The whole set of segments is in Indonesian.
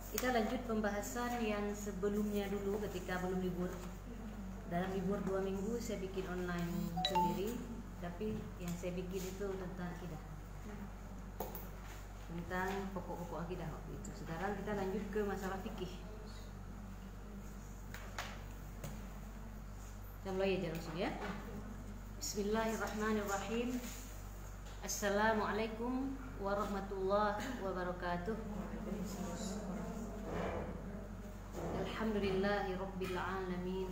Kita lanjut pembahasan yang sebelumnya dulu ketika belum libur. Dalam libur 2 minggu saya bikin online sendiri, tapi yang saya bikin itu tentang akidah, tentang pokok-pokok akidah waktu itu. Sekarang kita lanjut ke masalah fikih. Kita mulai aja langsung ya. Bismillahirrahmanirrahim. Assalamualaikum warahmatullahi wabarakatuh. Alhamdulillahi rabbil alamin.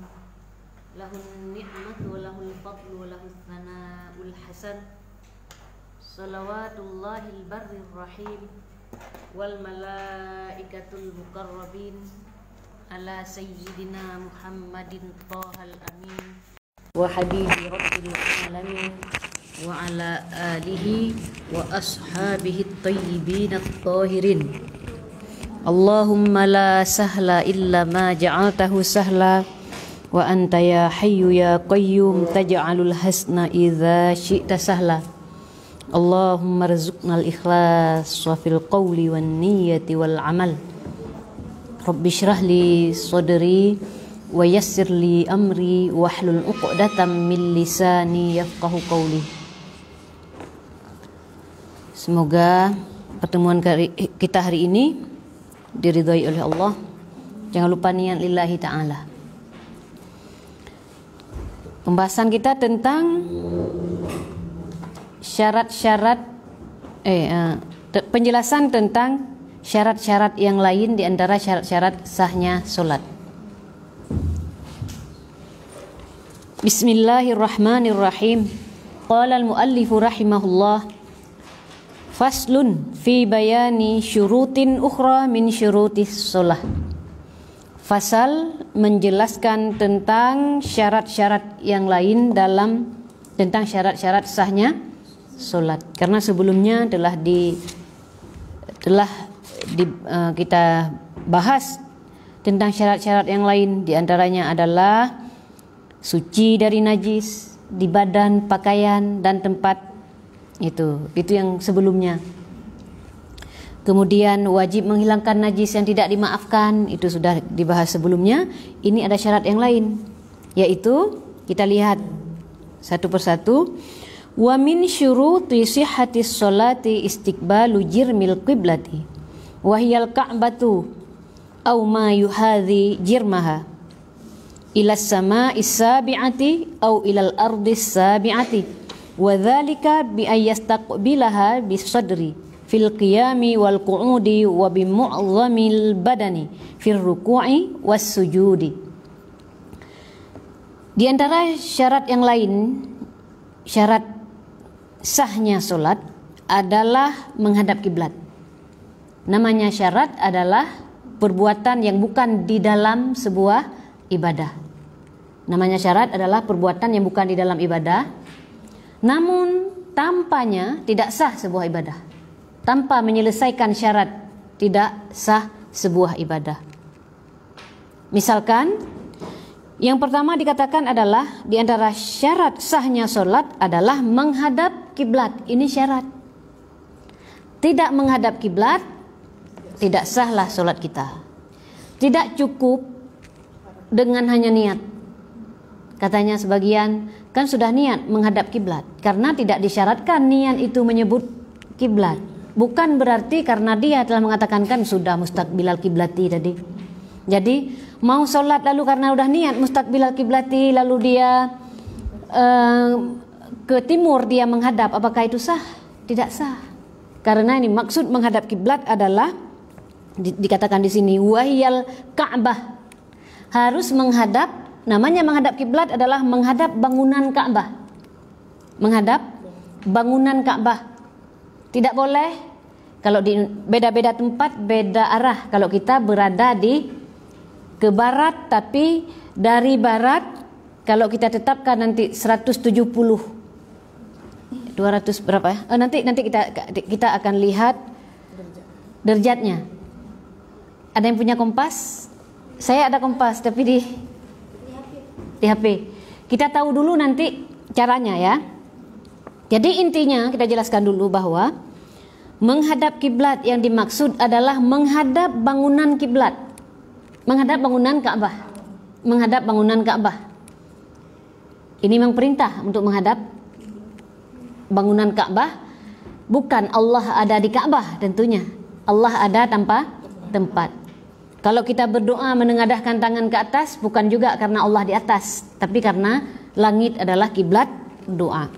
Lahun ni'matu wa lahul fadlu wa lahus thana'ul hasan. Salawatullahil barrir rahim wal malaikatul muqarrabin ala sayyidina Muhammadin thahal amin wa habibi rabbil alamin wa ala alihi wa ashabihi at-tayyibin at-tahirin. Allahumma la sahla illa ma ja'altahu sahla wa anta ya hayyu ya qayyum taj'alul hasna idza syi'ta sahla. Allahumma rzuqnal ikhlas wa fil qawli wan niyyati wal amal. Rabbi shrah li sadri wa yassir li amri wahlul 'uqdatam min lisani yafqahu qawli. Semoga pertemuan kita hari ini diridhai oleh Allah. Jangan lupa niat lillahi ta'ala. Pembahasan kita tentang syarat-syarat penjelasan tentang syarat-syarat yang lain di antara syarat-syarat sahnya salat. Bismillahirrahmanirrahim. Qala al-muallif rahimahullah, faslun fi bayani syurutin ukhra min syurutis shalah. Fasal menjelaskan tentang syarat-syarat yang lain tentang syarat-syarat sahnya salat. Karena sebelumnya kita bahas tentang syarat-syarat yang lain, di antaranya adalah suci dari najis di badan, pakaian dan tempat. Itu yang sebelumnya. Kemudian wajib menghilangkan najis yang tidak dimaafkan, itu sudah dibahas sebelumnya. Ini ada syarat yang lain, yaitu kita lihat satu persatu. Wa min syuruti sihhatis sholati istiqbalu jirmil qiblati wa hiyal ka'batu aw ma yuhadhi jirmaha ila sama'is sabi'ati aw ilal ardis sabi'ati wa dzalika bi ayyastaqbilaha bisadri fil qiyami wal qu'udi wa bi mu'azzamil badani fil ruku'i was sujudi. Di antara syarat yang lain, syarat sahnya salat adalah menghadap kiblat. Namanya syarat adalah perbuatan yang bukan di dalam sebuah ibadah. Namanya syarat adalah perbuatan yang bukan di dalam ibadah, namun tanpanya tidak sah sebuah ibadah. Tanpa menyelesaikan syarat tidak sah sebuah ibadah. Misalkan yang pertama dikatakan adalah di antara syarat sahnya salat adalah menghadap kiblat. Ini syarat. Tidak menghadap kiblat, tidak sahlah salat kita. Tidak cukup dengan hanya niat. Katanya sebagian, kan sudah niat menghadap kiblat, karena tidak disyaratkan niat itu menyebut kiblat. Bukan berarti karena dia telah mengatakan kan sudah mustaqbilal kiblati tadi. Jadi mau sholat lalu karena udah niat mustaqbilal kiblati lalu dia ke timur dia menghadap, apakah itu sah? Tidak sah. Karena ini maksud menghadap kiblat adalah dikatakan di sini wahiyal Ka'bah. Harus menghadap, namanya menghadap kiblat adalah menghadap bangunan Ka'bah. Menghadap bangunan Ka'bah. Tidak boleh kalau di beda-beda tempat beda arah. Kalau kita berada ke barat, tapi dari barat kalau kita tetapkan nanti 170 200 berapa ya? Nanti kita akan lihat derajatnya. Ada yang punya kompas? Saya ada kompas tapi di HP. Kita tahu dulu nanti caranya ya. Jadi intinya kita jelaskan dulu bahwa Menghadap kiblat yang dimaksud adalah menghadap bangunan kiblat. Menghadap bangunan Ka'bah. Menghadap bangunan Ka'bah. Ini memang perintah untuk menghadap bangunan Ka'bah. Bukan Allah ada di Ka'bah tentunya. Allah ada tanpa tempat. Kalau kita berdoa menengadahkan tangan ke atas, bukan juga karena Allah di atas, tapi karena langit adalah kiblat doa.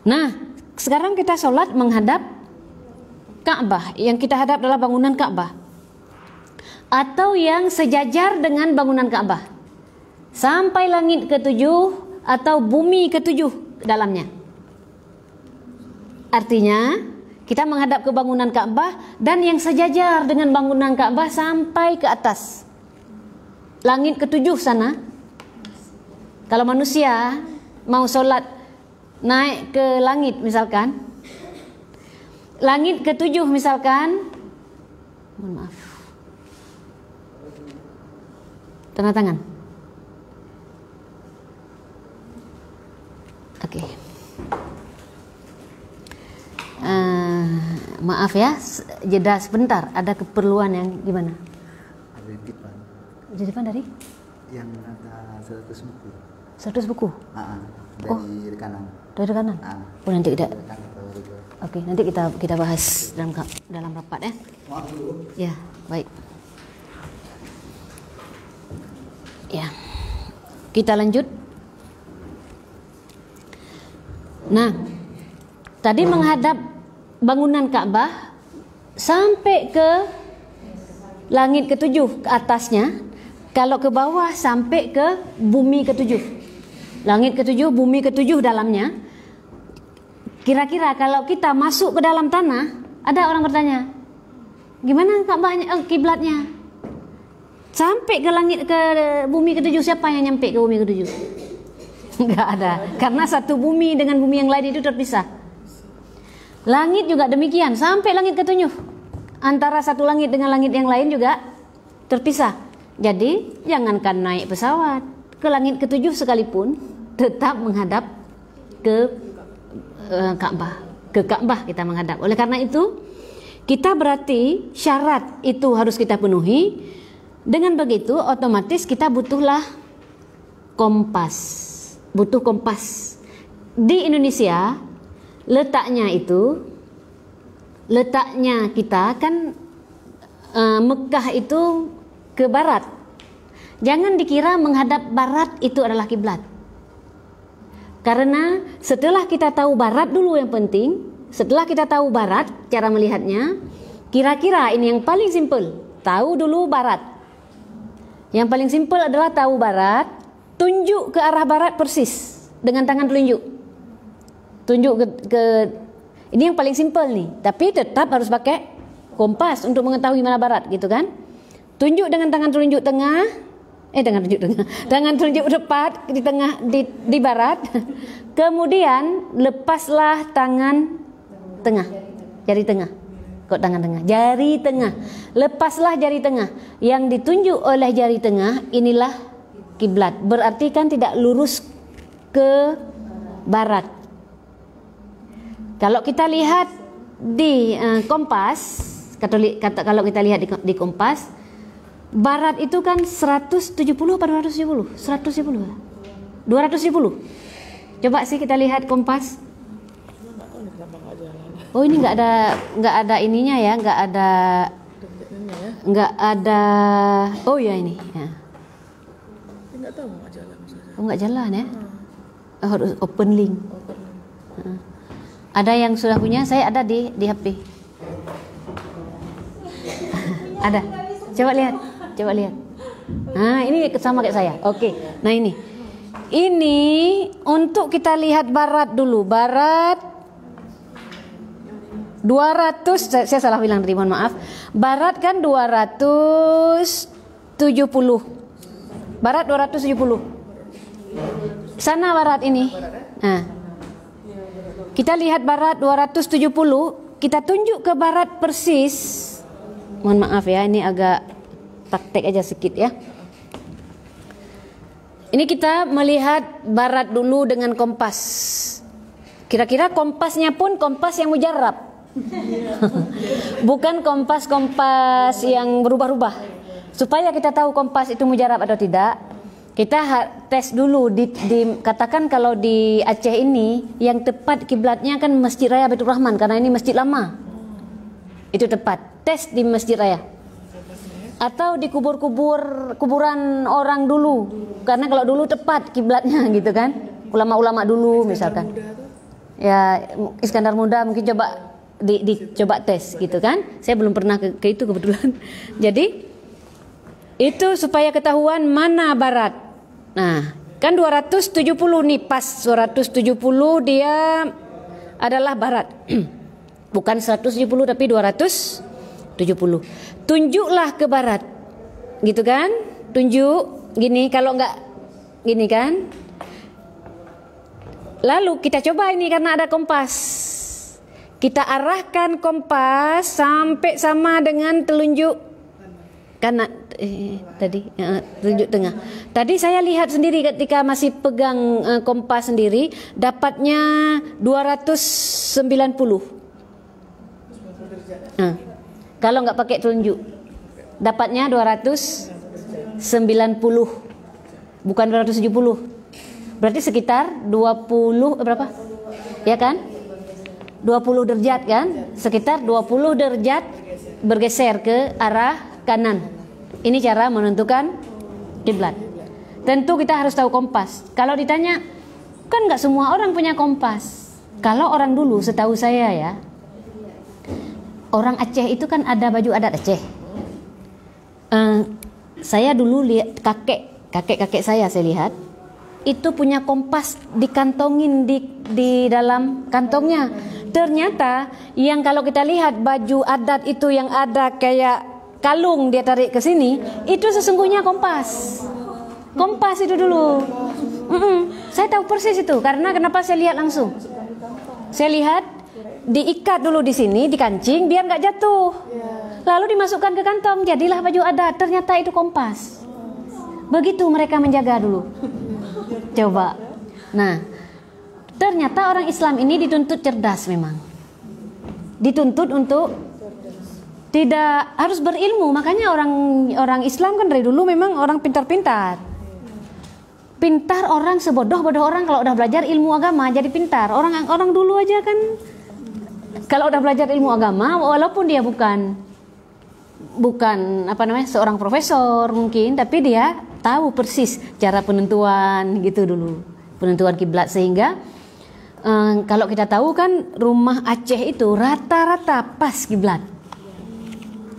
Nah, sekarang kita sholat menghadap Ka'bah. Yang kita hadap adalah bangunan Ka'bah, atau yang sejajar dengan bangunan Ka'bah, sampai langit ketujuh atau bumi ketujuh dalamnya. Artinya kita menghadap ke bangunan Ka'bah dan yang sejajar dengan bangunan Ka'bah sampai ke atas langit ketujuh sana. Kalau manusia mau sholat naik ke langit misalkan, langit ketujuh misalkan, mohon maaf, tanda tangan. Oke. Maaf ya, jeda sebentar. Ada keperluan yang gimana? Ada di depan. Di depan dari? Yang ada 100 buku. 100 buku? Dari kanan. Dari kanan? Oh, nanti kita. Oke, nanti kita bahas dalam rapat ya. Ya, baik. Ya. Kita lanjut. Nah, tadi menghadap bangunan Ka'bah sampai ke langit ketujuh ke atasnya. Kalau ke bawah sampai ke bumi ketujuh. Langit ketujuh, bumi ketujuh dalamnya. Kira-kira kalau kita masuk ke dalam tanah, ada orang bertanya, gimana Ka'bahnya, kiblatnya? Sampai ke langit ke bumi ketujuh, siapa yang nyampe ke bumi ketujuh? Enggak ada, karena satu bumi dengan bumi yang lain itu terpisah. Langit juga demikian, sampai langit ketujuh. Antara satu langit dengan langit yang lain juga terpisah. Jadi jangankan naik pesawat ke langit ketujuh sekalipun, tetap menghadap ke Ka'bah. Ke Ka'bah kita menghadap. Oleh karena itu, kita berarti syarat itu harus kita penuhi. Dengan begitu otomatis kita butuhlah kompas. Butuh kompas. Di Indonesia letaknya kita kan Mekah itu ke barat. Jangan dikira menghadap barat itu adalah kiblat. Karena setelah kita tahu barat dulu yang penting, setelah kita tahu barat cara melihatnya, kira-kira ini yang paling simpel, tahu dulu barat. Yang paling simpel adalah tahu barat, tunjuk ke arah barat persis dengan tangan telunjuk. Tunjuk ke ini yang paling simpel nih, tapi tetap harus pakai kompas untuk mengetahui mana barat gitu kan. Tunjuk dengan tangan telunjuk tengah. Tangan telunjuk tepat di tengah di barat. Kemudian lepaslah tangan tengah, jari tengah. Kok tangan tengah? Jari tengah. Lepaslah jari tengah. Yang ditunjuk oleh jari tengah inilah kiblat. Berarti kan tidak lurus ke barat. Kalau kita lihat di kompas, kalau kita lihat di kompas, barat itu kan 170 apa 270? 170. 270. Coba sih kita lihat kompas. Oh, ini nggak ada ininya ya, nggak ada. Oh ya ini. Ya. Nggak tahu nggak jalan. Oh, nggak jalan ya? Harus open link. Ada yang sudah punya? Saya ada di HP. Ada. Coba lihat. Nah, ini sama kayak saya. Oke. Nah, ini untuk kita lihat barat dulu. Barat 200. Saya salah bilang tadi, mohon maaf. Barat kan 270. Barat 270. Sana barat ini. Nah, kita lihat barat 270. Kita tunjuk ke barat persis. Mohon maaf ya, ini agak praktek aja sedikit ya. Ini kita melihat barat dulu dengan kompas. Kira-kira kompasnya pun kompas yang mujarab. Bukan kompas yang berubah-ubah. Supaya kita tahu kompas itu mujarab atau tidak, kita tes dulu. Katakan kalau di Aceh ini yang tepat kiblatnya kan Masjid Raya Baitur Rahman, karena ini masjid lama. Itu tepat. Tes di Masjid Raya. Atau di kuburan orang dulu, karena kalau dulu tepat kiblatnya gitu kan. Ulama-ulama dulu misalkan. Ya, Iskandar Muda mungkin coba dicoba tes gitu kan. Saya belum pernah ke itu kebetulan. Jadi itu supaya ketahuan mana barat. Nah, kan 270 nih, pas 270 dia adalah barat. Bukan 170 tapi 270. Tunjuklah ke barat. Gitu kan? Tunjuk gini, kalau enggak gini kan? Lalu kita coba ini karena ada kompas. Kita arahkan kompas sampai sama dengan telunjuk kanan telunjuk tengah. Tadi saya lihat sendiri ketika masih pegang kompas sendiri, dapatnya 290. Kalau nggak pakai telunjuk, dapatnya 290, bukan 270. Berarti sekitar 20 berapa? Ya kan? 20 derajat kan? Sekitar 20 derajat bergeser ke arah kanan. Ini cara menentukan kiblat. Tentu kita harus tahu kompas. Kalau ditanya, kan nggak semua orang punya kompas. Kalau orang dulu, setahu saya ya, orang Aceh itu kan ada baju adat Aceh. Saya dulu lihat kakek saya lihat itu punya kompas dikantongin di dalam kantongnya. Ternyata yang kalau kita lihat baju adat itu yang ada kayak kalung dia tarik ke sini, itu sesungguhnya kompas. Kompas itu dulu. Saya tahu persis itu karena kenapa saya lihat langsung. Saya lihat diikat dulu di sini, di kancing biar nggak jatuh. Lalu dimasukkan ke kantong, jadilah baju adat. Ternyata itu kompas. Begitu mereka menjaga dulu. Coba. Nah, ternyata orang Islam ini dituntut cerdas memang. Dituntut untuk tidak harus berilmu. Makanya orang Islam kan dari dulu memang orang pintar-pintar. Pintar orang sebodoh-bodoh orang kalau udah belajar ilmu agama jadi pintar. Orang dulu aja kan kalau udah belajar ilmu agama walaupun dia bukan seorang profesor mungkin, tapi dia tahu persis cara penentuan gitu dulu, penentuan kiblat. Sehingga kalau kita tahu kan rumah Aceh itu rata-rata pas kiblat.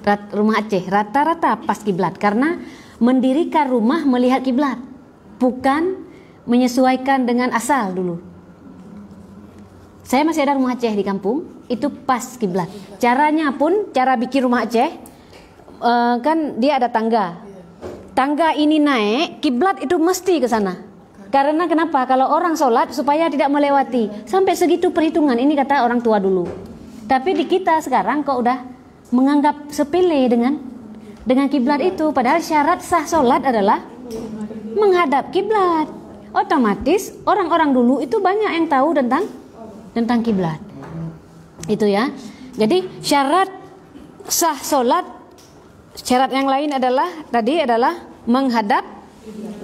Rumah Aceh rata-rata pas kiblat karena mendirikan rumah melihat kiblat, bukan menyesuaikan dengan asal dulu. Saya masih ada rumah Aceh di kampung, itu pas kiblat. Caranya pun, cara bikin rumah Aceh kan dia ada tangga. Tangga ini naik, kiblat itu mesti ke sana. Karena kenapa? Kalau orang sholat supaya tidak melewati. Sampai segitu perhitungan, ini kata orang tua dulu. Tapi di kita sekarang kok udah menganggap sepele dengan kiblat itu. Padahal syarat sah sholat adalah menghadap kiblat. Otomatis orang-orang dulu itu banyak yang tahu tentang kiblat. Itu ya. Jadi syarat sah sholat, syarat yang lain adalah menghadap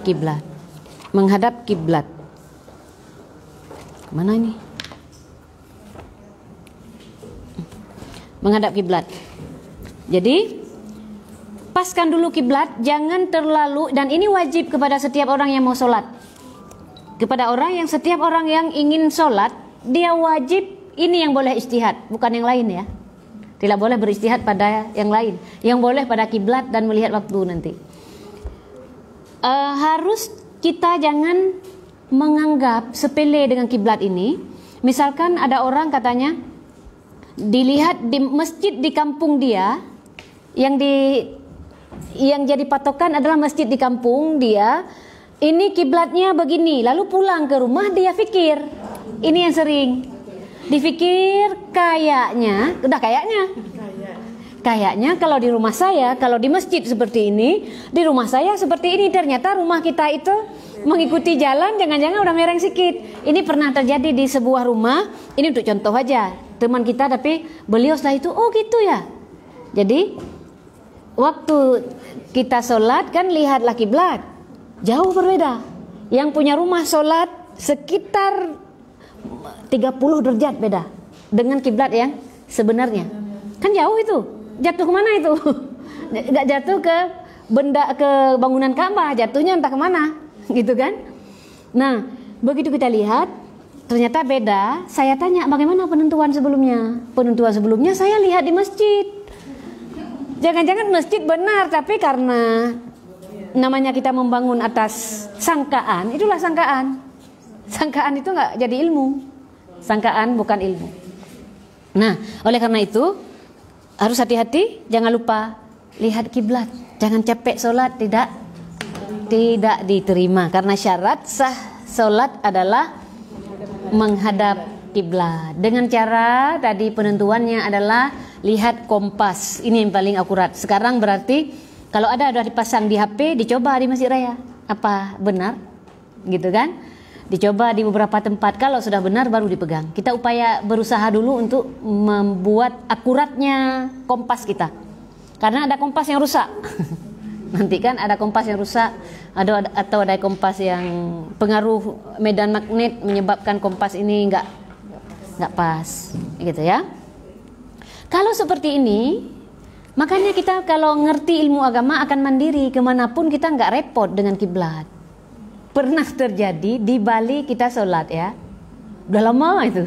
kiblat. Menghadap kiblat. Mana ini? Menghadap kiblat. Jadi paskan dulu kiblat, jangan terlalu, dan ini wajib kepada setiap orang yang mau sholat. Kepada setiap orang yang ingin sholat, dia wajib ini yang boleh ijtihad, bukan yang lain ya. Tidak boleh beristihad pada yang lain. Yang boleh pada kiblat dan melihat waktu nanti. Harus kita jangan menganggap sepele dengan kiblat ini. Misalkan ada orang katanya dilihat di masjid di kampung dia yang jadi patokan adalah masjid di kampung dia. Ini kiblatnya begini, lalu pulang ke rumah dia pikir. Ini yang sering dipikir kayaknya kalau di rumah saya, kalau di masjid seperti ini, di rumah saya seperti ini. Ternyata rumah kita itu mengikuti jalan, jangan-jangan udah mereng sikit. Ini pernah terjadi di sebuah rumah. Ini untuk contoh aja, teman kita, tapi beliau setelah itu, oh gitu ya. Jadi waktu kita sholat kan lihatlah kiblat, jauh berbeda. Yang punya rumah sholat sekitar 30 derajat beda dengan kiblat yang sebenarnya. Kan jauh itu. Jatuh kemana itu? Gak jatuh ke benda, ke bangunan Ka'bah, jatuhnya entah kemana, gitu kan? Nah, begitu kita lihat ternyata beda. Saya tanya bagaimana penentuan sebelumnya? Penentuan sebelumnya saya lihat di masjid. Jangan-jangan masjid benar, tapi karena namanya kita membangun atas sangkaan, itulah sangkaan. Sangkaan itu nggak jadi ilmu. Sangkaan bukan ilmu. Nah, oleh karena itu harus hati-hati, jangan lupa lihat kiblat. Jangan capek sholat, tidak diterima. Karena syarat sah sholat adalah menghadap kiblat. Dengan cara tadi penentuannya adalah lihat kompas. Ini yang paling akurat. Sekarang berarti kalau ada sudah dipasang di HP, dicoba di Masjid Raya. Apa benar? Gitu kan? Dicoba di beberapa tempat. Kalau sudah benar baru dipegang. Kita berusaha dulu untuk membuat akuratnya kompas kita. Karena ada kompas yang rusak. Nanti kan ada kompas yang rusak, atau ada kompas yang pengaruh medan magnet menyebabkan kompas ini nggak pas, gitu ya. Kalau seperti ini, makanya kita kalau ngerti ilmu agama akan mandiri kemanapun, kita nggak repot dengan kiblat. Pernah terjadi di Bali kita sholat ya, udah lama itu,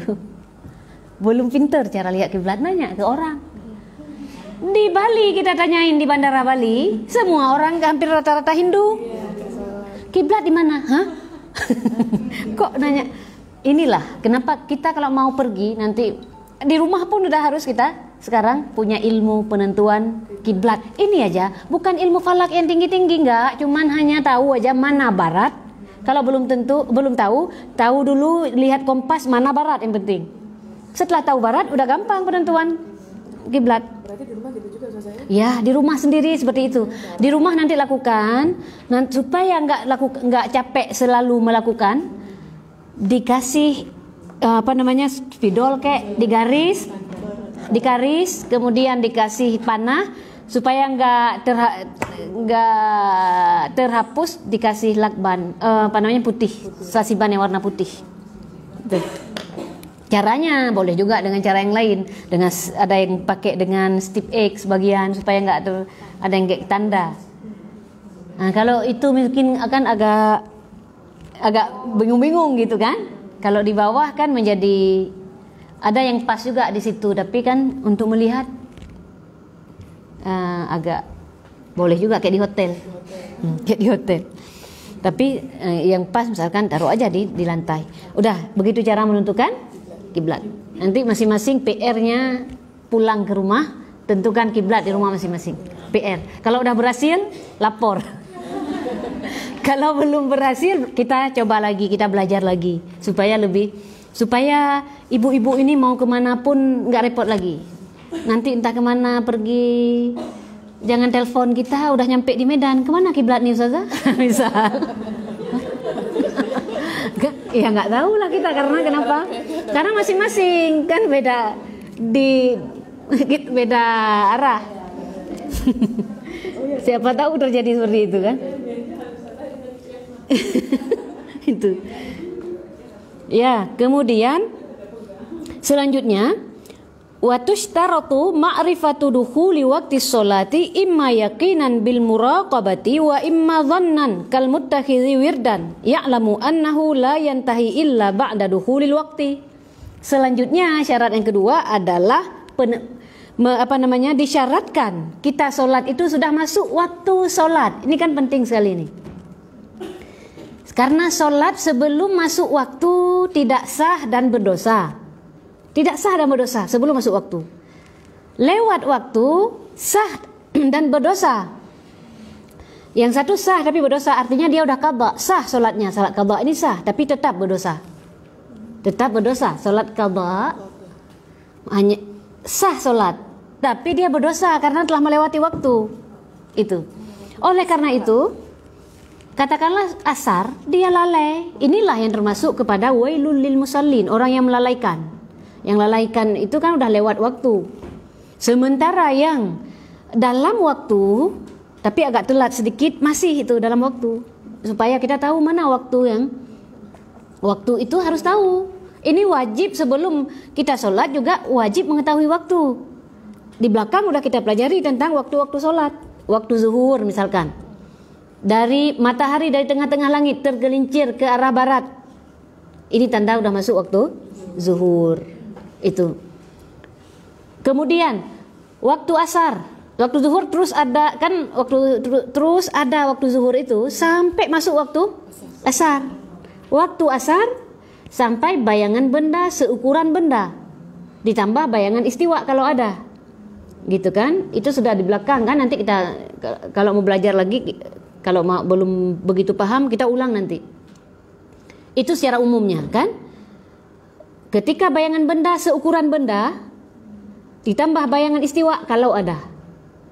belum pinter cara lihat kiblat, nanya ke orang. Di Bali kita tanyain di bandara Bali, semua orang hampir rata-rata Hindu. Kiblat di mana? Hah? Kok nanya? Inilah kenapa kita kalau mau pergi nanti di rumah pun udah harus kita sekarang punya ilmu penentuan kiblat. Ini aja, bukan ilmu falak yang tinggi-tinggi, enggak, cuman hanya tahu aja mana barat. Kalau belum tahu dulu lihat kompas mana barat yang penting. Setelah tahu barat udah gampang penentuan kiblat. Berarti di rumah gitu juga Ustazah? Ya, di rumah sendiri seperti itu. Di rumah nanti lakukan, supaya nggak capek selalu melakukan. Dikasih spidol kayak digaris, kemudian dikasih panah supaya nggak terhapus, dikasih lakban putih, sasiban yang warna putih. Tuh. Caranya boleh juga dengan cara yang lain, dengan ada yang pakai dengan stip X bagian supaya nggak ada yang kayak tanda. Nah, kalau itu mungkin akan agak bingung-bingung gitu kan. Kalau di bawah kan menjadi ada yang pas juga di situ, tapi kan untuk melihat agak boleh juga kayak di hotel. Kayak di hotel. Tapi yang pas misalkan taruh aja di lantai. Udah, begitu cara menentukan kiblat. Nanti masing-masing PR-nya pulang ke rumah, tentukan kiblat di rumah masing-masing. PR. Kalau udah berhasil, lapor. Kalau belum berhasil, kita coba lagi, kita belajar lagi supaya ibu-ibu ini mau kemanapun nggak repot lagi. Nanti entah kemana pergi, jangan telepon kita udah nyampe di Medan, kemana kiblat nih Ustazah? Misal. Ya nggak tahu lah kita, karena kenapa? Karena masing-masing kan beda arah. Siapa tahu terjadi seperti itu kan? Itu. Ya, kemudian selanjutnya wa tushtaratu ma'rifatu dukhuli waqti sholati imma yaqinan bil muraqabati wa imma dhannan kal muttakhidhi wirdan ya'lamu annahu la yantahi illa ba'da dukhulil waqti. Selanjutnya syarat yang kedua adalah disyaratkan kita sholat itu sudah masuk waktu sholat. Ini kan penting sekali ini. Karena sholat sebelum masuk waktu tidak sah dan berdosa. Tidak sah dan berdosa sebelum masuk waktu. Lewat waktu sah dan berdosa. Yang satu sah tapi berdosa, artinya dia udah qadha, sah sholatnya. Sholat qadha ini sah tapi tetap berdosa. Tetap berdosa. Sholat qadha hanya sah sholat, tapi dia berdosa karena telah melewati waktu. Itu. Oleh karena itu, katakanlah asar, dia lalai. Inilah yang termasuk kepada wailul lil musallin, orang yang melalaikan. Yang lalaikan itu kan udah lewat waktu. Sementara yang dalam waktu tapi agak telat sedikit masih itu dalam waktu. Supaya kita tahu mana waktu itu harus tahu. Ini wajib sebelum kita sholat juga wajib mengetahui waktu. Di belakang udah kita pelajari tentang waktu-waktu sholat. Waktu zuhur misalkan. Dari matahari dari tengah-tengah langit tergelincir ke arah barat. Ini tanda udah masuk waktu zuhur. Itu. Kemudian waktu asar. Waktu zuhur terus ada kan terus ada waktu zuhur itu sampai masuk waktu asar. Waktu asar sampai bayangan benda seukuran benda. Ditambah bayangan istiwa kalau ada. Gitu kan? Itu sudah di belakang kan, nanti kita kalau mau belajar lagi, kalau belum begitu paham kita ulang nanti. Itu secara umumnya kan? Ketika bayangan benda seukuran benda ditambah bayangan istiwa kalau ada.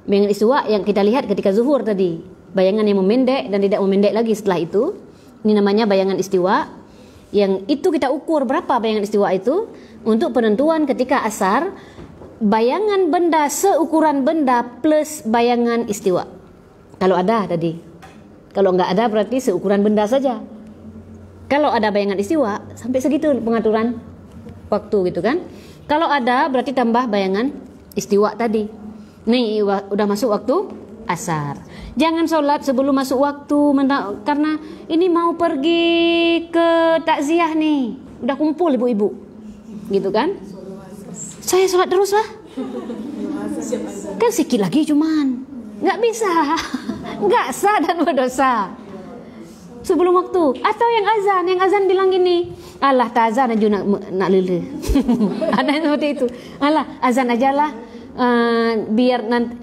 Bayangan istiwa yang kita lihat ketika zuhur tadi, bayangan yang memendek dan tidak memendek lagi setelah itu. Ini namanya bayangan istiwa. Yang itu kita ukur berapa bayangan istiwa itu untuk penentuan ketika asar. Bayangan benda seukuran benda plus bayangan istiwa. Kalau ada tadi. Kalau enggak ada berarti seukuran benda saja. Kalau ada bayangan istiwa sampai segitu pengaturan waktu gitu kan. Kalau ada berarti tambah bayangan istiwa tadi. Nih udah masuk waktu asar. Jangan sholat sebelum masuk waktu karena ini mau pergi ke takziah nih. Udah kumpul ibu-ibu. Gitu kan? Saya sholat terus lah. Kan sikit lagi cuman. Nggak bisa. Nggak sah dan berdosa. Sebelum waktu. Atau yang azan bilang gini. Alah tak azan aja nak lele. Ada yang seperti itu. Alah azan aja lah. Biar nanti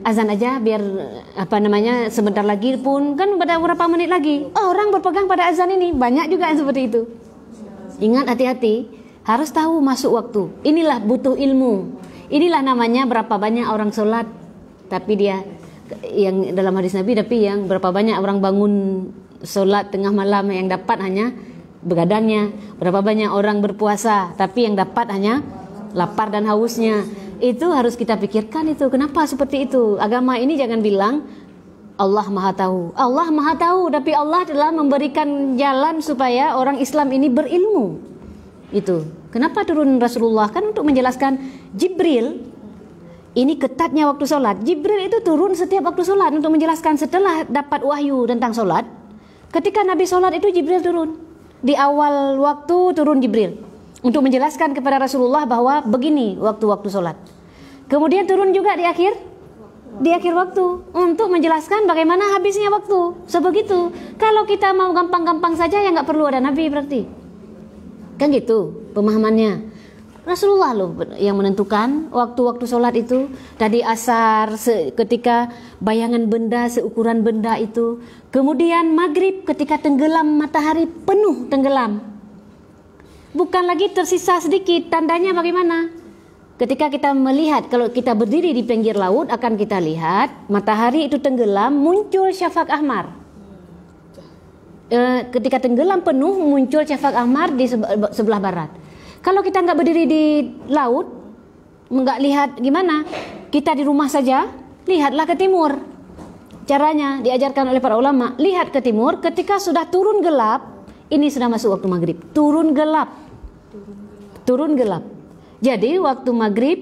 azan aja biar sebentar lagi pun kan pada beberapa menit lagi orang berpegang pada azan ini banyak juga yang seperti itu. Ingat hati-hati, harus tahu masuk waktu. Inilah butuh ilmu. Inilah namanya berapa banyak orang sholat tapi dia yang dalam hadis Nabi, tapi yang berapa banyak orang bangun sholat tengah malam yang dapat hanya begadangnya. Berapa banyak orang berpuasa tapi yang dapat hanya lapar dan hausnya. Itu harus kita pikirkan itu. Kenapa seperti itu? Agama ini jangan bilang Allah Maha Tahu. Allah Maha Tahu, tapi Allah telah memberikan jalan supaya orang Islam ini berilmu. Itu. Kenapa turun Rasulullah? Kan untuk menjelaskan Jibril. Ini ketatnya waktu sholat. Jibril itu turun setiap waktu sholat untuk menjelaskan setelah dapat wahyu tentang sholat. Ketika Nabi sholat itu Jibril turun. Di awal waktu turun Jibril. Untuk menjelaskan kepada Rasulullah bahwa begini waktu-waktu sholat. Kemudian turun juga di akhir waktu untuk menjelaskan bagaimana habisnya waktu. Sebegitu. Kalau kita mau gampang-gampang saja ya nggak perlu ada Nabi berarti. Kan gitu pemahamannya. Rasulullah loh yang menentukan waktu-waktu sholat itu. Tadi asar ketika bayangan benda seukuran benda itu. Kemudian maghrib ketika tenggelam matahari penuh tenggelam. Bukan lagi tersisa sedikit. Tandanya bagaimana? Ketika kita melihat, kalau kita berdiri di pinggir laut akan kita lihat matahari itu tenggelam, muncul syafaq ahmar. Ketika tenggelam penuh muncul syafaq ahmar di sebelah barat. Kalau kita nggak berdiri di laut, nggak lihat gimana? Kita di rumah saja, lihatlah ke timur. Caranya diajarkan oleh para ulama, lihat ke timur. Ketika sudah turun gelap, ini sudah masuk waktu maghrib. Turun gelap. Jadi waktu maghrib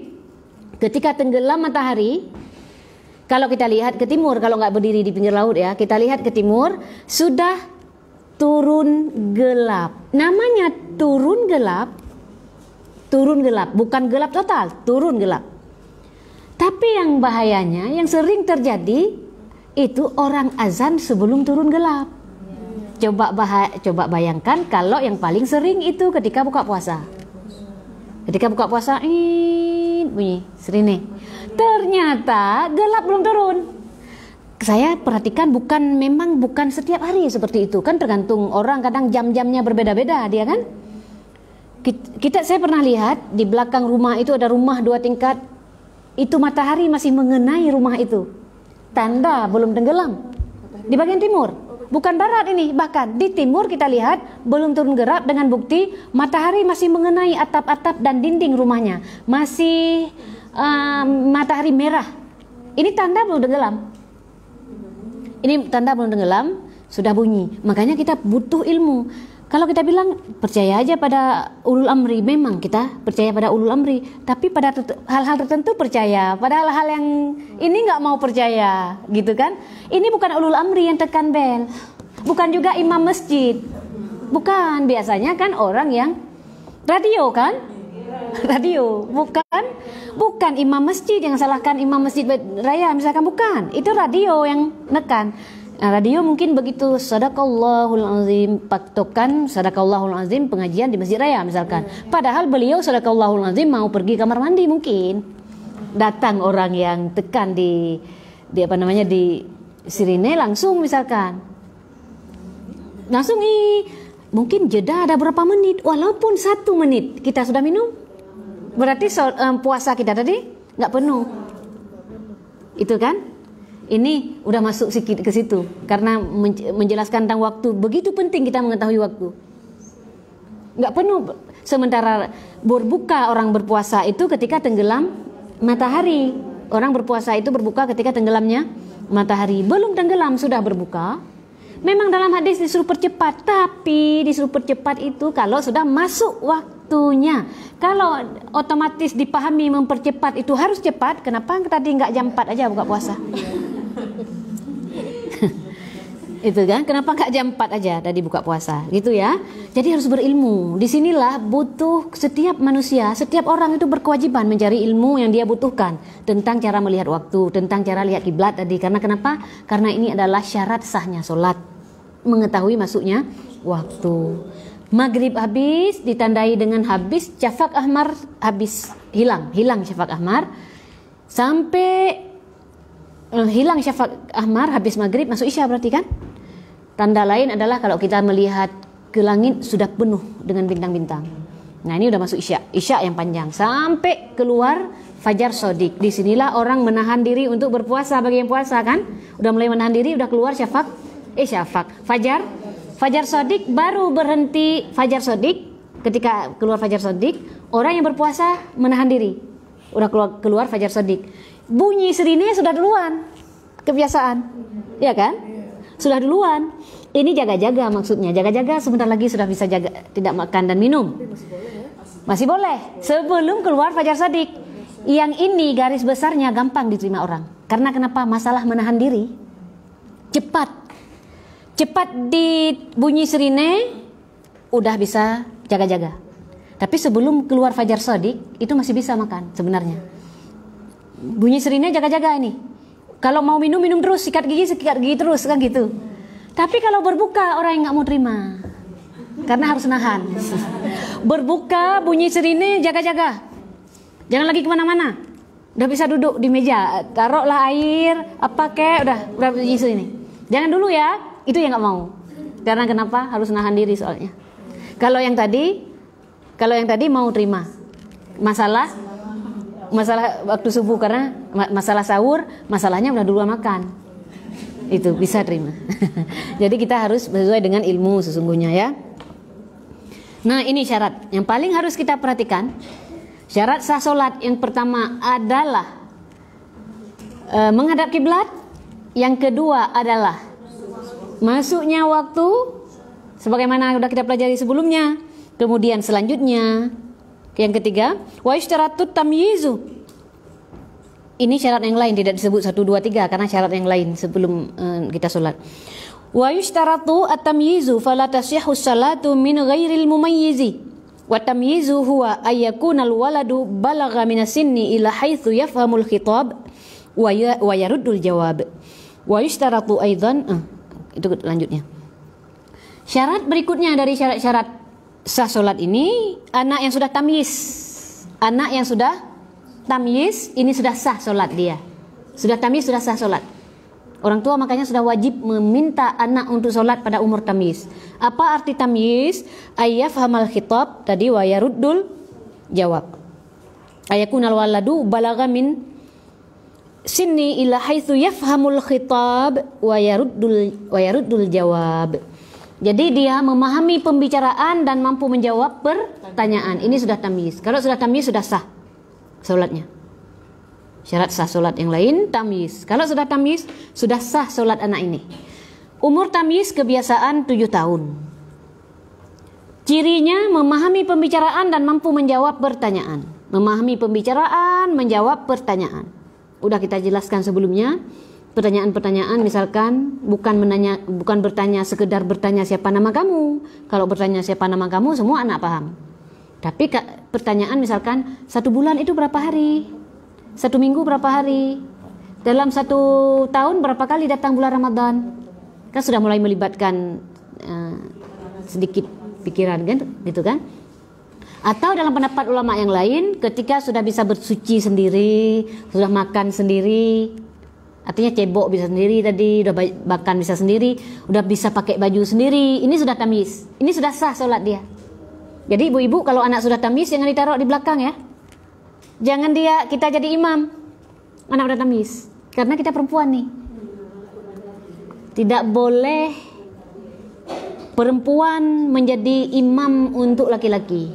ketika tenggelam matahari, kalau kita lihat ke timur, kalau nggak berdiri di pinggir laut ya, kita lihat ke timur sudah turun gelap. Namanya turun gelap, bukan gelap total, turun gelap. Tapi yang bahayanya, yang sering terjadi itu orang azan sebelum turun gelap. Coba bayangkan kalau yang paling sering itu ketika buka puasa. Ketika buka puasa, bunyi serine. Ternyata gelap belum turun. Saya perhatikan memang bukan setiap hari seperti itu. Kan tergantung orang, kadang jam-jamnya berbeda-beda dia kan. Saya pernah lihat di belakang rumah itu ada rumah 2 tingkat. Itu matahari masih mengenai rumah itu. Tanda belum tenggelam. Di bagian timur. bukan barat ini, bahkan di timur kita lihat belum turun gerak dengan bukti matahari masih mengenai atap-atap dan dinding rumahnya, masih matahari merah. Ini tanda belum tenggelam. Ini tanda belum tenggelam, sudah bunyi. Makanya kita butuh ilmu. Kalau kita bilang percaya aja pada ulul amri, memang kita percaya pada ulul amri, tapi pada hal-hal tertentu percaya, pada hal-hal yang ini nggak mau percaya, gitu kan? Ini bukan ulul amri yang tekan bel, bukan juga imam masjid, bukan. Biasanya kan orang yang radio kan, radio, bukan imam masjid yang salahkan imam masjid raya misalkan, bukan. Itu radio yang nekan. Nah, radio mungkin begitu, sadaqallahul azim, paktokan sadaqallahul azim pengajian di masjid raya misalkan. Padahal beliau sadaqallahul azim mau pergi kamar mandi mungkin. Datang orang yang tekan di apa namanya di sirine langsung misalkan. Langsung mungkin jeda ada berapa menit, walaupun 1 menit kita sudah minum. Berarti puasa kita tadi nggak penuh. Itu kan? Ini udah masuk sedikit ke situ karena menjelaskan tentang waktu. Begitu penting kita mengetahui waktu. Nggak penuh. Sementara berbuka orang berpuasa itu ketika tenggelam matahari. Orang berpuasa itu berbuka ketika tenggelamnya matahari. Belum tenggelam sudah berbuka. Memang dalam hadis disuruh percepat, tapi disuruh percepat itu kalau sudah masuk waktunya. Kalau otomatis dipahami mempercepat itu harus cepat, kenapa tadi nggak jam 4 aja buka puasa? Itu kan, kenapa nggak jam 4 aja tadi buka puasa, gitu ya. Jadi harus berilmu. Disinilah butuh setiap manusia, setiap orang itu berkewajiban mencari ilmu yang dia butuhkan tentang cara melihat waktu, tentang cara lihat kiblat tadi. Karena kenapa? Karena ini adalah syarat sahnya sholat, mengetahui masuknya waktu. Maghrib habis ditandai dengan habis syafaq ahmar, habis hilang syafaq ahmar, sampai hilang syafaq ahmar habis maghrib masuk isya berarti kan. Tanda lain adalah kalau kita melihat ke langit sudah penuh dengan bintang-bintang. Nah, ini udah masuk isya yang panjang sampai keluar fajar sodik. Disinilah orang menahan diri untuk berpuasa bagi yang puasa kan. Udah mulai menahan diri, udah keluar syafaq fajar sodik, baru berhenti fajar sodik. Ketika keluar fajar sodik, orang yang berpuasa menahan diri, udah keluar fajar sodik. Bunyi sirine sudah duluan, kebiasaan, ya kan? Sudah duluan. Ini jaga-jaga maksudnya. Jaga-jaga sebentar lagi sudah bisa jaga, tidak makan dan minum. Masih boleh. Sebelum keluar fajar sodik. Yang ini garis besarnya gampang diterima orang. Karena kenapa? Masalah menahan diri. Cepat di bunyi sirine udah bisa jaga-jaga. Tapi sebelum keluar fajar sodik itu masih bisa makan sebenarnya. Bunyi sirine jaga-jaga ini. Kalau mau minum terus, sikat gigi terus kan gitu. Tapi kalau berbuka orang yang nggak mau terima, karena harus nahan. Berbuka bunyi sirine jaga-jaga, jangan lagi kemana-mana. Udah bisa duduk di meja, taruhlah air apa kek, udah bunyi sirine. Jangan dulu ya, itu yang nggak mau. Karena kenapa? Harus nahan diri soalnya. Kalau yang tadi mau terima. Masalah waktu subuh karena masalah sahur, masalahnya udah duluan makan. Itu bisa terima. Jadi kita harus sesuai dengan ilmu sesungguhnya ya. Nah, ini syarat yang paling harus kita perhatikan. Syarat sah solat yang pertama adalah menghadap kiblat. Yang kedua adalah masuknya waktu sebagaimana sudah kita pelajari sebelumnya. Kemudian selanjutnya yang ketiga, wa yushtaratut tamyizu. Ini syarat yang lain, tidak disebut 1, 2, 3 karena syarat yang lain sebelum kita sholat. Wa yushtaratu at-tamyizu fala tasihhu salatu min ghairil mumayyizi. Wa tamyizu huwa ayyakuna al-waladu balagha min as-sinni ila haitsu yafhamul khitab wa yaruddul jawab. Wa yushtaratu aidan itu lanjutnya. Syarat berikutnya dari syarat-syarat sah solat ini, anak yang sudah tamyiz. Anak yang sudah tamyiz ini sudah sah solat dia. Sudah tamyiz, sudah sah solat. Orang tua makanya sudah wajib meminta anak untuk solat pada umur tamyiz. Apa arti tamyiz? Ayyafhamal khitab tadi wa yaruddul jawab. Ayakunal waladu balagha min sinni ila haitsu yafhamul khitab wa yaruddul jawab. Jadi dia memahami pembicaraan dan mampu menjawab pertanyaan. Ini sudah tamyiz. Kalau sudah tamyiz sudah sah salatnya. Syarat sah salat yang lain tamyiz. Kalau sudah tamyiz sudah sah salat anak ini. Umur tamyiz kebiasaan 7 tahun. Cirinya memahami pembicaraan dan mampu menjawab pertanyaan. Memahami pembicaraan, menjawab pertanyaan. Udah kita jelaskan sebelumnya. Pertanyaan-pertanyaan misalkan bukan bertanya sekedar bertanya siapa nama kamu. Kalau bertanya siapa nama kamu semua anak paham. Tapi pertanyaan misalkan 1 bulan itu berapa hari? 1 minggu berapa hari? Dalam 1 tahun berapa kali datang bulan Ramadan? Kan sudah mulai melibatkan sedikit pikiran kan, gitu kan? Atau dalam pendapat ulama yang lain, ketika sudah bisa bersuci sendiri, sudah makan sendiri, artinya cebok bisa sendiri tadi, udah makan bisa sendiri, udah bisa pakai baju sendiri, ini sudah tamyiz, ini sudah sah sholat dia. Jadi ibu-ibu kalau anak sudah tamyiz jangan ditaruh di belakang ya, jangan kita jadi imam, anak udah tamyiz, karena kita perempuan nih. Tidak boleh perempuan menjadi imam untuk laki-laki.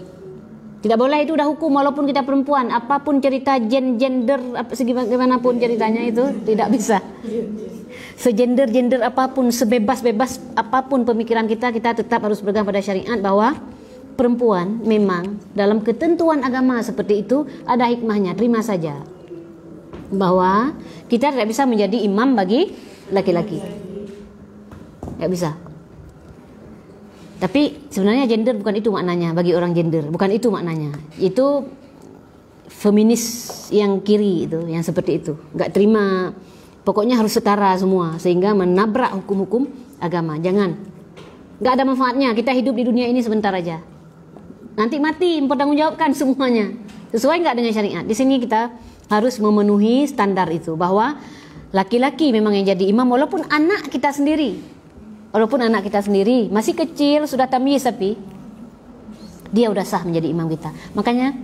Tidak boleh, itu udah hukum walaupun kita perempuan. Apapun cerita gender segimanapun ceritanya itu tidak bisa. Segender apapun, sebebas apapun pemikiran kita tetap harus berpegang pada syariat bahwa perempuan memang dalam ketentuan agama seperti itu ada hikmahnya, terima saja. Bahwa kita tidak bisa menjadi imam bagi laki-laki. Nggak bisa. Tapi sebenarnya gender bukan itu maknanya bagi orang gender, bukan itu maknanya. Itu feminis yang kiri itu, yang seperti itu. Nggak terima, pokoknya harus setara semua sehingga menabrak hukum-hukum agama. Jangan. Nggak ada manfaatnya. Kita hidup di dunia ini sebentar aja. Nanti mati, mempertanggungjawabkan semuanya. Sesuai nggak dengan syariat? Di sini kita harus memenuhi standar itu bahwa laki-laki memang yang jadi imam walaupun anak kita sendiri. Walaupun anak kita sendiri masih kecil, sudah tamyiz tapi dia udah sah menjadi imam kita. Makanya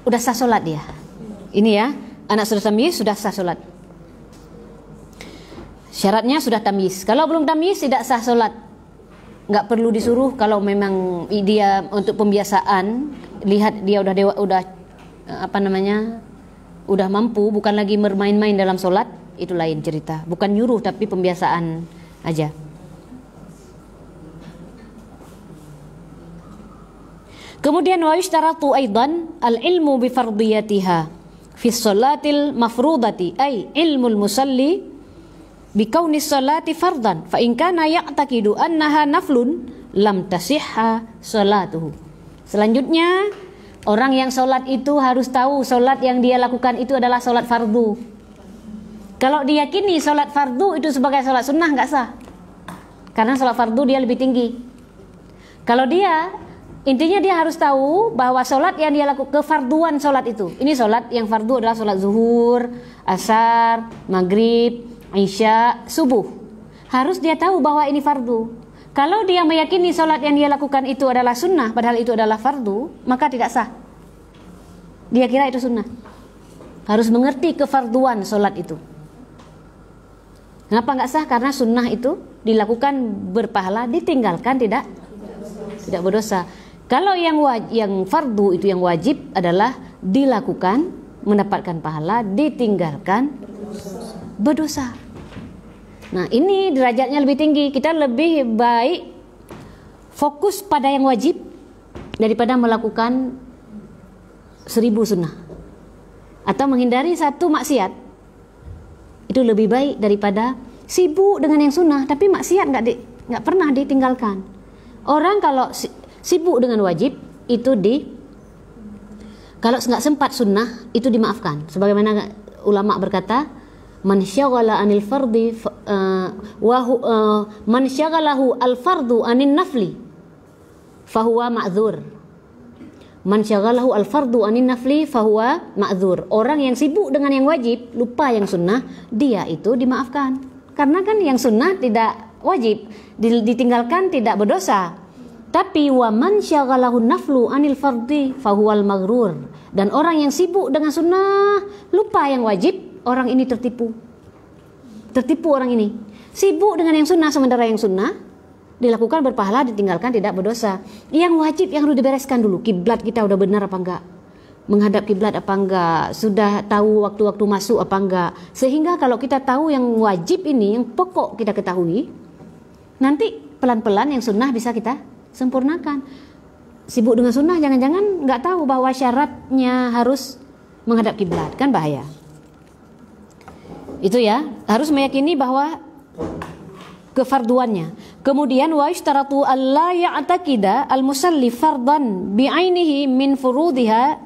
udah sah sholat dia. Ini ya, anak sudah tamyiz sudah sah sholat. Syaratnya sudah tamyiz. Kalau belum tamyiz tidak sah sholat. Nggak perlu disuruh kalau memang dia untuk pembiasaan. Lihat dia udah udah mampu, bukan lagi bermain-main dalam sholat, itu lain cerita. Bukan nyuruh tapi pembiasaan aja. Kemudian wa yushtaratu aidan al-ilmu bi fardiyatiha fi shalatil mafrudati ay ilmul musalli bi kauni sholati fardan fa in kana ya'taqidu annaha naflun lam tasihha sholatuhu. Selanjutnya orang yang sholat itu harus tahu sholat yang dia lakukan itu adalah sholat fardu. Kalau diyakini sholat fardu itu sebagai sholat sunnah nggak sah, karena sholat fardu dia lebih tinggi. Kalau intinya dia harus tahu bahwa sholat yang dia lakukan kefarduan sholat itu. Ini sholat yang fardu adalah sholat zuhur, asar, maghrib, isya, subuh. Harus dia tahu bahwa ini fardu. Kalau dia meyakini sholat yang dia lakukan itu adalah sunnah, padahal itu adalah fardu, maka tidak sah. Dia kira itu sunnah. Harus mengerti kefarduan sholat itu. Kenapa nggak sah? Karena sunnah itu dilakukan berpahala, ditinggalkan tidak berdosa. Kalau yang fardu itu yang wajib adalah dilakukan mendapatkan pahala, ditinggalkan berdosa. Nah ini derajatnya lebih tinggi. Kita lebih baik fokus pada yang wajib daripada melakukan 1000 sunnah atau menghindari 1 maksiat. Itu lebih baik daripada sibuk dengan yang sunnah tapi maksiat nggak pernah ditinggalkan. Orang kalau sibuk dengan wajib itu kalau nggak sempat sunnah itu dimaafkan. Sebagaimana ulama berkata, man syaghala anil fardi man syaghalahu al fardu anin nafli fahuwa ma'dzur. Man syaghalahu al fardu anin nafli fahuwa ma'dzur. Orang yang sibuk dengan yang wajib, lupa yang sunnah, dia itu dimaafkan. Karena kan yang sunnah tidak wajib, ditinggalkan tidak berdosa. Tapi wa man syaghalahu naflu anil fardi fahuwal maghrur. Dan orang yang sibuk dengan sunnah, lupa yang wajib, orang ini tertipu. Tertipu orang ini. Sibuk dengan yang sunnah, sementara yang sunnah dilakukan berpahala, ditinggalkan tidak berdosa. Yang wajib yang harus dibereskan dulu. Kiblat kita udah benar apa enggak? Menghadap kiblat apa enggak? Sudah tahu waktu-waktu masuk apa enggak? Sehingga kalau kita tahu yang wajib ini, yang pokok kita ketahui, nanti pelan-pelan yang sunnah bisa kita sempurnakan. Sibuk dengan sunnah, jangan-jangan nggak tahu bahwa syaratnya harus menghadap kiblat, kan bahaya. Itu ya, harus meyakini bahwa kefarduannya. Kemudian wa yashtaratu alla ya'taqida al-musalli fardan bi'ainihi min furudiha.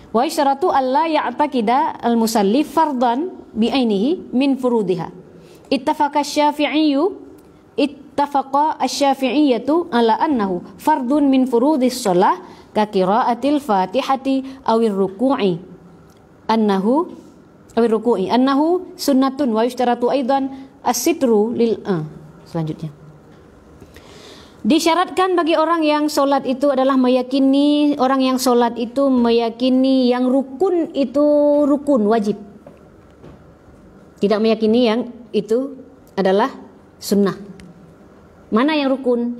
Wa yashtaratu alla ya'taqida al-musalli fardan bi'ainihi min furudiha. Ittafaqa asy-syafi'iyyatu ala annahu fardun min furudis shalah ka qiraatil fatihati awir ruku'i annahu sunnatun wa yushtaratu aidan as-sitru lil selanjutnya. Disyaratkan bagi orang yang solat itu adalah meyakini, orang yang solat itu meyakini yang rukun itu rukun wajib, tidak meyakini yang itu adalah sunnah. Mana yang rukun?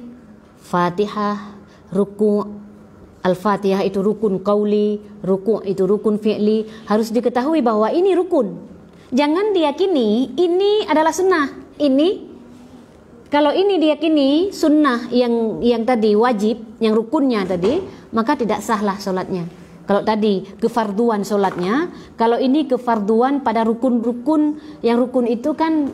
Fatihah, ruku'. Al-Fatihah itu rukun qauli, ruku' itu rukun fi'li. Harus diketahui bahwa ini rukun. Jangan diyakini ini adalah sunnah. Kalau ini diyakini sunnah yang tadi wajib, yang rukunnya tadi, maka tidak sahlah solatnya. Kalau tadi kefarduan solatnya, kalau ini kefarduan pada rukun-rukun, yang rukun itu kan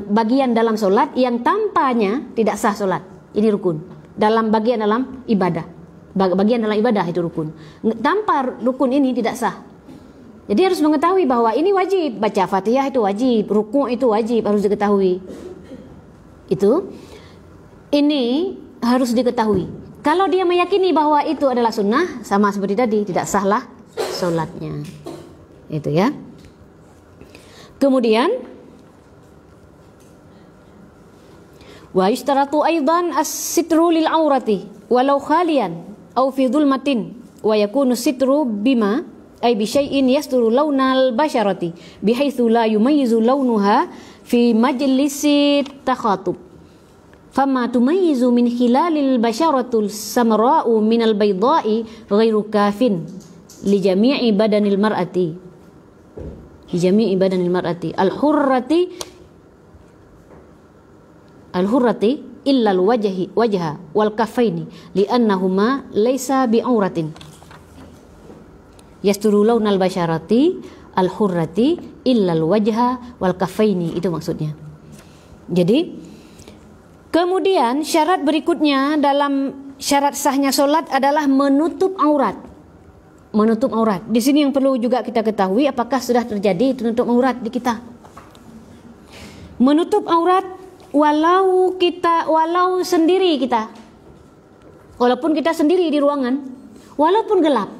bagian dalam solat yang tanpanya tidak sah solat. Ini rukun. Bagian dalam ibadah. Bagian dalam ibadah itu rukun. Tanpa rukun ini tidak sah. Jadi harus mengetahui bahwa ini wajib. Baca Fatihah itu wajib, ruku' itu wajib, harus diketahui. Ini harus diketahui. Kalau dia meyakini bahwa itu adalah sunnah, sama seperti tadi, tidak sahlah solatnya. Itu ya. Kemudian wa yashtaratu aidan as-sitru lil aurati walau khalian aw fi dhulmatin wa yakunu sitru bima ay bi syai'in yasturu lawnal basharati bihaitsu la yumayyizu launuha fi majlisi takhatub fama tumayyizu min khilalil basharatul samra'u minal bayda'i ghairu kafin li jami'i badanil mar'ati al-hurrati illa wajha wal kaffaini li'annahuma laysa bi'auratin yasturu lawnal basharati al-hurrati illa wajha wal kaffaini, itu maksudnya. Jadi kemudian syarat berikutnya dalam syarat sahnya solat adalah menutup aurat. Menutup aurat. Di sini yang perlu juga kita ketahui, apakah sudah terjadi menutup aurat di kita. Menutup aurat walau sendiri kita, walaupun kita sendiri di ruangan, walaupun gelap,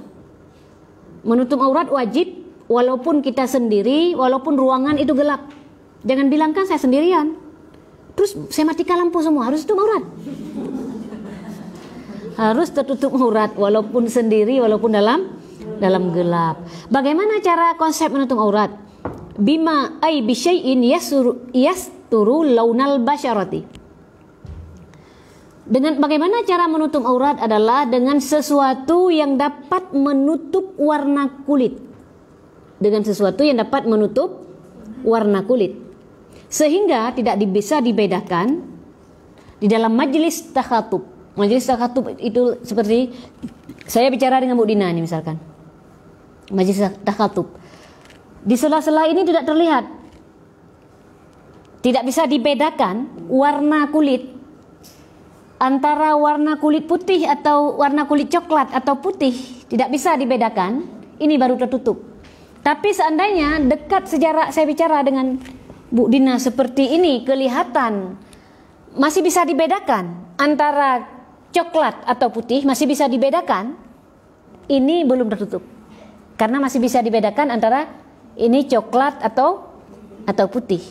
menutup aurat wajib, walaupun kita sendiri, walaupun ruangan itu gelap. Jangan bilang kan saya sendirian, terus saya matikan lampu semua, harus tutup aurat. Harus tertutup aurat, walaupun sendiri, walaupun dalam gelap. Bagaimana cara konsep menutup aurat? Bima ay bisyai'in yasturu launal basyarati. Dengan bagaimana cara menutup aurat adalah dengan sesuatu yang dapat menutup warna kulit. Dengan sesuatu yang dapat menutup warna kulit. Sehingga tidak bisa dibedakan di dalam majelis takhatub. Majelis takhatub itu seperti saya bicara dengan Bu Dina ini misalkan. Majelis takhatub. Di sela-sela ini tidak terlihat. Tidak bisa dibedakan warna kulit antara warna kulit putih atau warna kulit coklat atau putih. Tidak bisa dibedakan. Ini baru tertutup. Tapi seandainya dekat sejarak saya bicara dengan Bu Dina seperti ini, kelihatan masih bisa dibedakan antara coklat atau putih, masih bisa dibedakan. Ini belum tertutup. Karena masih bisa dibedakan antara ini coklat atau putih.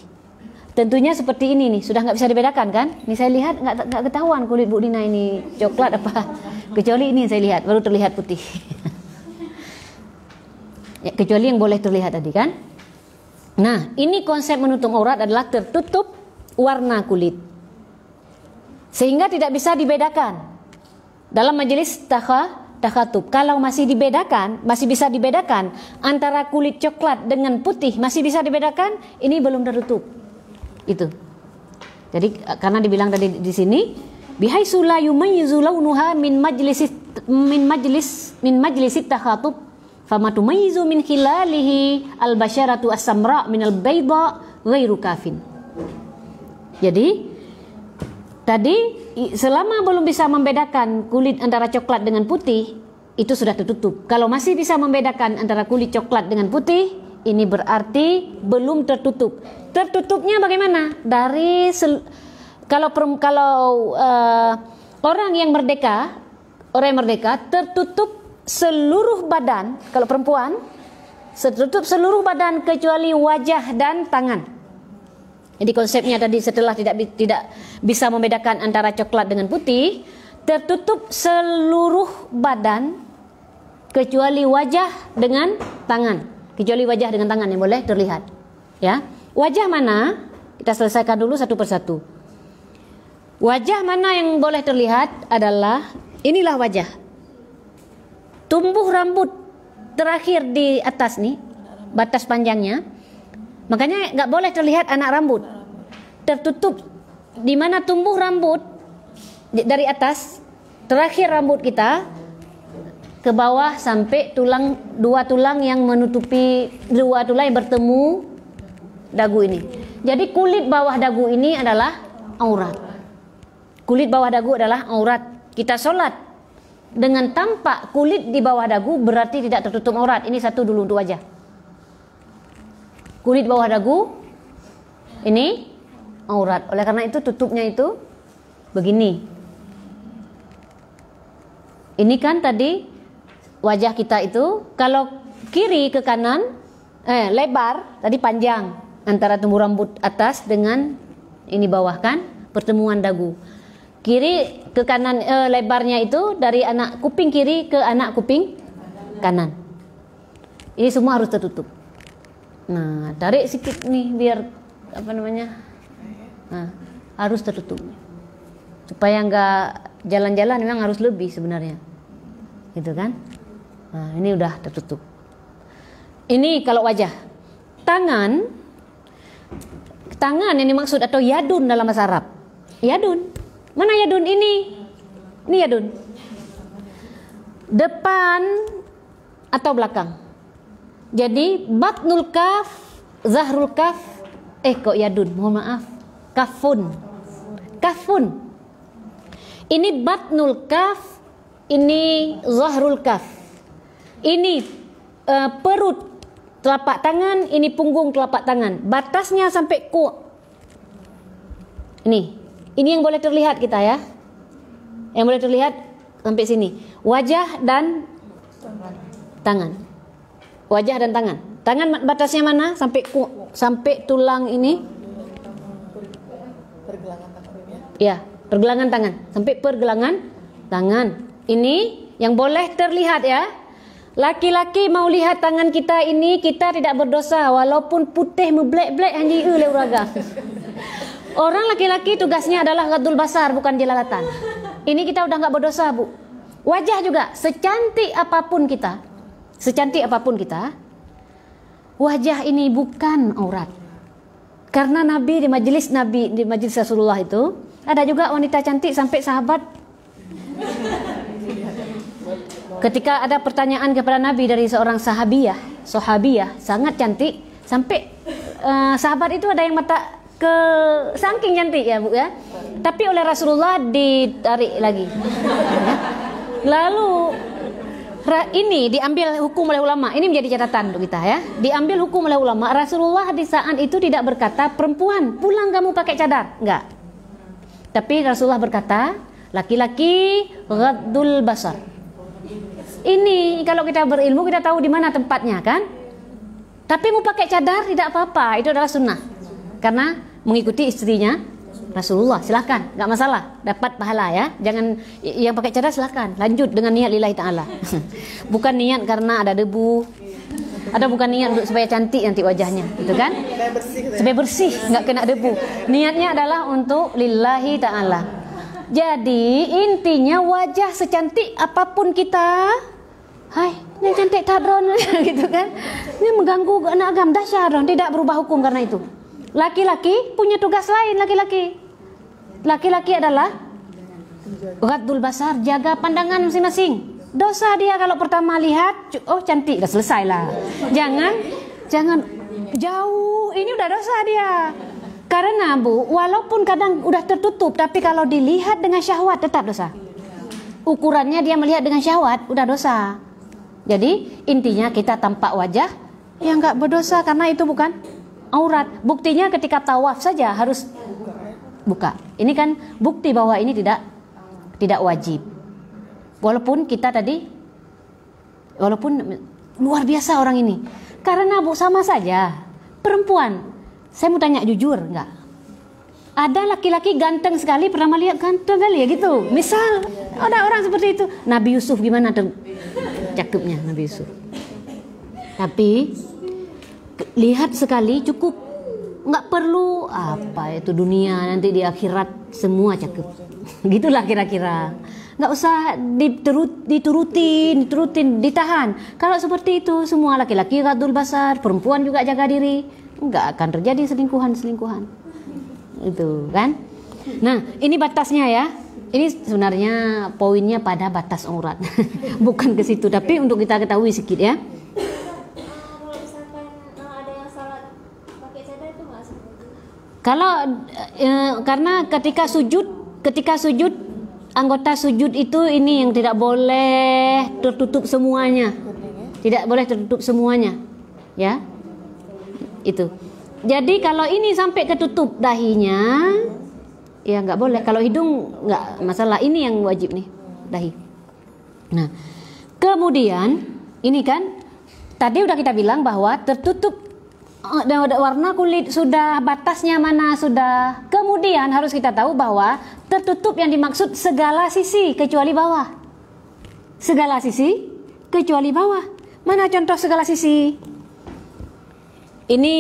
tentunya seperti ini nih, sudah nggak bisa dibedakan kan? Ini saya lihat nggak ketahuan kulit Bu Dina ini coklat apa, kecuali ini saya lihat baru terlihat putih. Ya, kecuali yang boleh terlihat tadi kan? Nah, ini konsep menutup aurat adalah tertutup warna kulit, sehingga tidak bisa dibedakan dalam majelis takhatub. Kalau masih dibedakan, masih bisa dibedakan antara kulit coklat dengan putih, masih bisa dibedakan, ini belum tertutup. Itu. Jadi karena dibilang tadi di sini bihaitsu la yumayyizu launuha min majlis takhatub fama tumayyizu min khilalihi al-basyaratu as-samra min al-bayda ghairu kafin. Jadi tadi selama belum bisa membedakan kulit antara coklat dengan putih, itu sudah tertutup. Kalau masih bisa membedakan antara kulit coklat dengan putih, ini berarti belum tertutup. Tertutupnya bagaimana? Dari kalau orang yang merdeka tertutup seluruh badan. Kalau perempuan tertutup seluruh badan kecuali wajah dan tangan. Jadi konsepnya tadi setelah tidak bisa membedakan antara coklat dengan putih, tertutup seluruh badan kecuali wajah dengan tangan. Kecuali wajah dengan tangan yang boleh terlihat. Ya. Wajah mana? Kita selesaikan dulu satu persatu. Wajah mana yang boleh terlihat adalah inilah wajah. Tumbuh rambut terakhir di atas nih, batas panjangnya. Makanya nggak boleh terlihat anak rambut. Tertutup di mana tumbuh rambut dari atas terakhir rambut kita ke bawah sampai dua tulang yang menutupi dua tulang yang bertemu dagu ini. Jadi kulit bawah dagu ini adalah aurat. Kulit bawah dagu adalah aurat. Kita sholat dengan tampak kulit di bawah dagu berarti tidak tertutup aurat. Ini satu dulu untuk wajah. Kulit bawah dagu ini aurat. Oleh karena itu tutupnya itu begini. Ini kan tadi wajah kita itu kalau kiri ke kanan lebar, tadi panjang antara tumbuh rambut atas dengan ini bawah kan, pertemuan dagu. Kiri ke kanan lebarnya itu dari anak kuping kiri ke anak kuping kanan. Ini semua harus tertutup. Nah, tarik sedikit nih biar apa namanya? Nah, harus tertutup. Supaya enggak jalan-jalan memang harus lebih sebenarnya. Gitu kan? Nah, ini udah tertutup. Ini kalau wajah. Tangan yang dimaksud atau yadun dalam bahasa Arab. Yadun. Mana yadun ini? Ini yadun. Depan atau belakang. Jadi batnul kaf, zahrul kaf. Kok yadun? Mohon maaf. Kafun. Ini batnul kaf, ini zahrul kaf. Ini perut telapak tangan, ini punggung telapak tangan. Batasnya sampai Ini yang boleh terlihat kita ya. Yang boleh terlihat sampai sini. Wajah dan tangan. Wajah dan tangan. Tangan batasnya mana? Sampai tulang ini. Pergelangan tangannya. Ya, pergelangan tangan. Sampai pergelangan tangan. Ini yang boleh terlihat ya. Laki-laki mau lihat tangan kita ini, kita tidak berdosa walaupun putih meblek-blek hanji le uraga. Orang laki-laki tugasnya adalah ghadul basar, bukan jelalatan. Ini kita udah nggak berdosa, Bu. Wajah juga, secantik apapun kita, wajah ini bukan aurat. Karena di majelis Rasulullah itu ada juga wanita cantik sampai sahabat. Ketika ada pertanyaan kepada Nabi dari seorang sahabiyah sangat cantik, sampai sahabat itu ada yang mata saking cantik ya Bu ya. Tapi oleh Rasulullah ditarik lagi. Lalu ini diambil hukum oleh ulama. Ini menjadi catatan untuk kita ya. Diambil hukum oleh ulama. Rasulullah di saat itu tidak berkata perempuan pulang kamu pakai cadar, enggak. Tapi Rasulullah berkata laki-laki ghaddul basar. Ini kalau kita berilmu kita tahu di mana tempatnya kan. Tapi mau pakai cadar tidak apa-apa, itu adalah sunnah. karena mengikuti istrinya Rasulullah. Silahkan, nggak masalah, dapat pahala ya. Jangan yang pakai cadar silahkan lanjut dengan niat lillahi ta'ala. Bukan niat karena ada debu, ada bukan niat untuk supaya cantik nanti wajahnya, gitu kan? Supaya bersih, nggak kena debu. Niatnya adalah untuk lillahi ta'ala. Jadi intinya wajah secantik apapun kita, hai, ini cantik tadron gitu kan? Ini mengganggu anak agama, dahsyat dong, tidak berubah hukum karena itu. Laki-laki punya tugas lain, laki-laki adalah ghaddul basar, jaga pandangan masing-masing. Dosa dia kalau pertama lihat, oh cantik, udah selesai lah. Jangan jauh, ini udah dosa dia. Karena Bu, walaupun kadang udah tertutup, tapi kalau dilihat dengan syahwat tetap dosa. Ukurannya dia melihat dengan syahwat, udah dosa. Jadi intinya kita tampak wajah yang nggak berdosa karena itu bukan aurat. Buktinya ketika tawaf saja harus buka. Ini kan bukti bahwa ini tidak wajib. Walaupun luar biasa orang ini. Karena Bu sama saja perempuan. Saya mau tanya jujur, enggak? Ada laki-laki ganteng sekali, pernah melihat ganteng kali ya gitu. Misal ada orang seperti itu. Nabi Yusuf gimana tuh? Cakepnya Nabi Yusuf. Tapi lihat sekali cukup. Nggak perlu apa itu dunia, nanti di akhirat semua cakep. Gitulah kira-kira. Nggak usah diturutin, ditahan. Kalau seperti itu semua laki-laki ghaddul basar, perempuan juga jaga diri, nggak akan terjadi selingkuhan itu kan. Nah ini batasnya ya. Ini sebenarnya poinnya pada batas aurat. Bukan ke situ, tapi untuk kita ketahui sedikit ya. Kalau misalkan ada yang salat pakai cadar itu nggak seperti. Kalau karena ketika sujud anggota sujud itu ini yang tidak boleh tertutup semuanya. Tidak boleh tertutup semuanya. Ya. Itu. Jadi kalau ini sampai ketutup dahinya, ya nggak boleh. Kalau hidung nggak masalah. Ini yang wajib nih, dahi. Nah, kemudian ini kan tadi udah kita bilang bahwa tertutup warna kulit sudah, batasnya mana sudah. Kemudian harus kita tahu bahwa tertutup yang dimaksud segala sisi kecuali bawah. Segala sisi kecuali bawah. Mana contoh segala sisi? Ini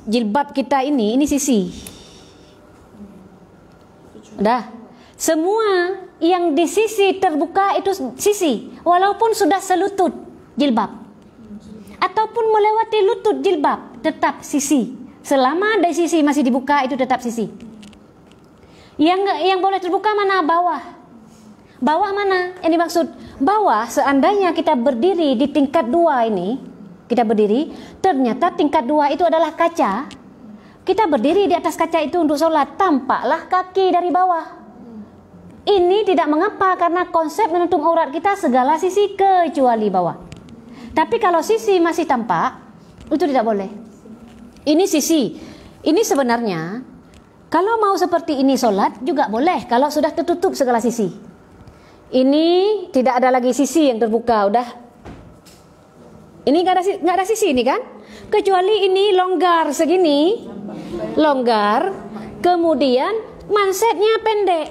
jilbab kita ini sisi. Udah. Semua yang di sisi terbuka itu sisi, walaupun sudah selutut jilbab. Ataupun melewati lutut jilbab, tetap sisi. Selama dari sisi masih dibuka itu tetap sisi. Yang boleh terbuka mana? Bawah. Bawah mana? Yang dimaksud bawah, seandainya kita berdiri di tingkat 2 ini, kita berdiri, ternyata tingkat 2 itu adalah kaca. Kita berdiri di atas kaca itu untuk sholat, tampaklah kaki dari bawah. Ini tidak mengapa karena konsep menutup aurat kita segala sisi kecuali bawah. Tapi kalau sisi masih tampak, itu tidak boleh. Ini sisi. Ini sebenarnya kalau mau seperti ini sholat juga boleh kalau sudah tertutup segala sisi. Ini tidak ada lagi sisi yang terbuka, udah. Ini nggak ada sisi ini kan? Kecuali ini longgar segini, longgar, kemudian mansetnya pendek,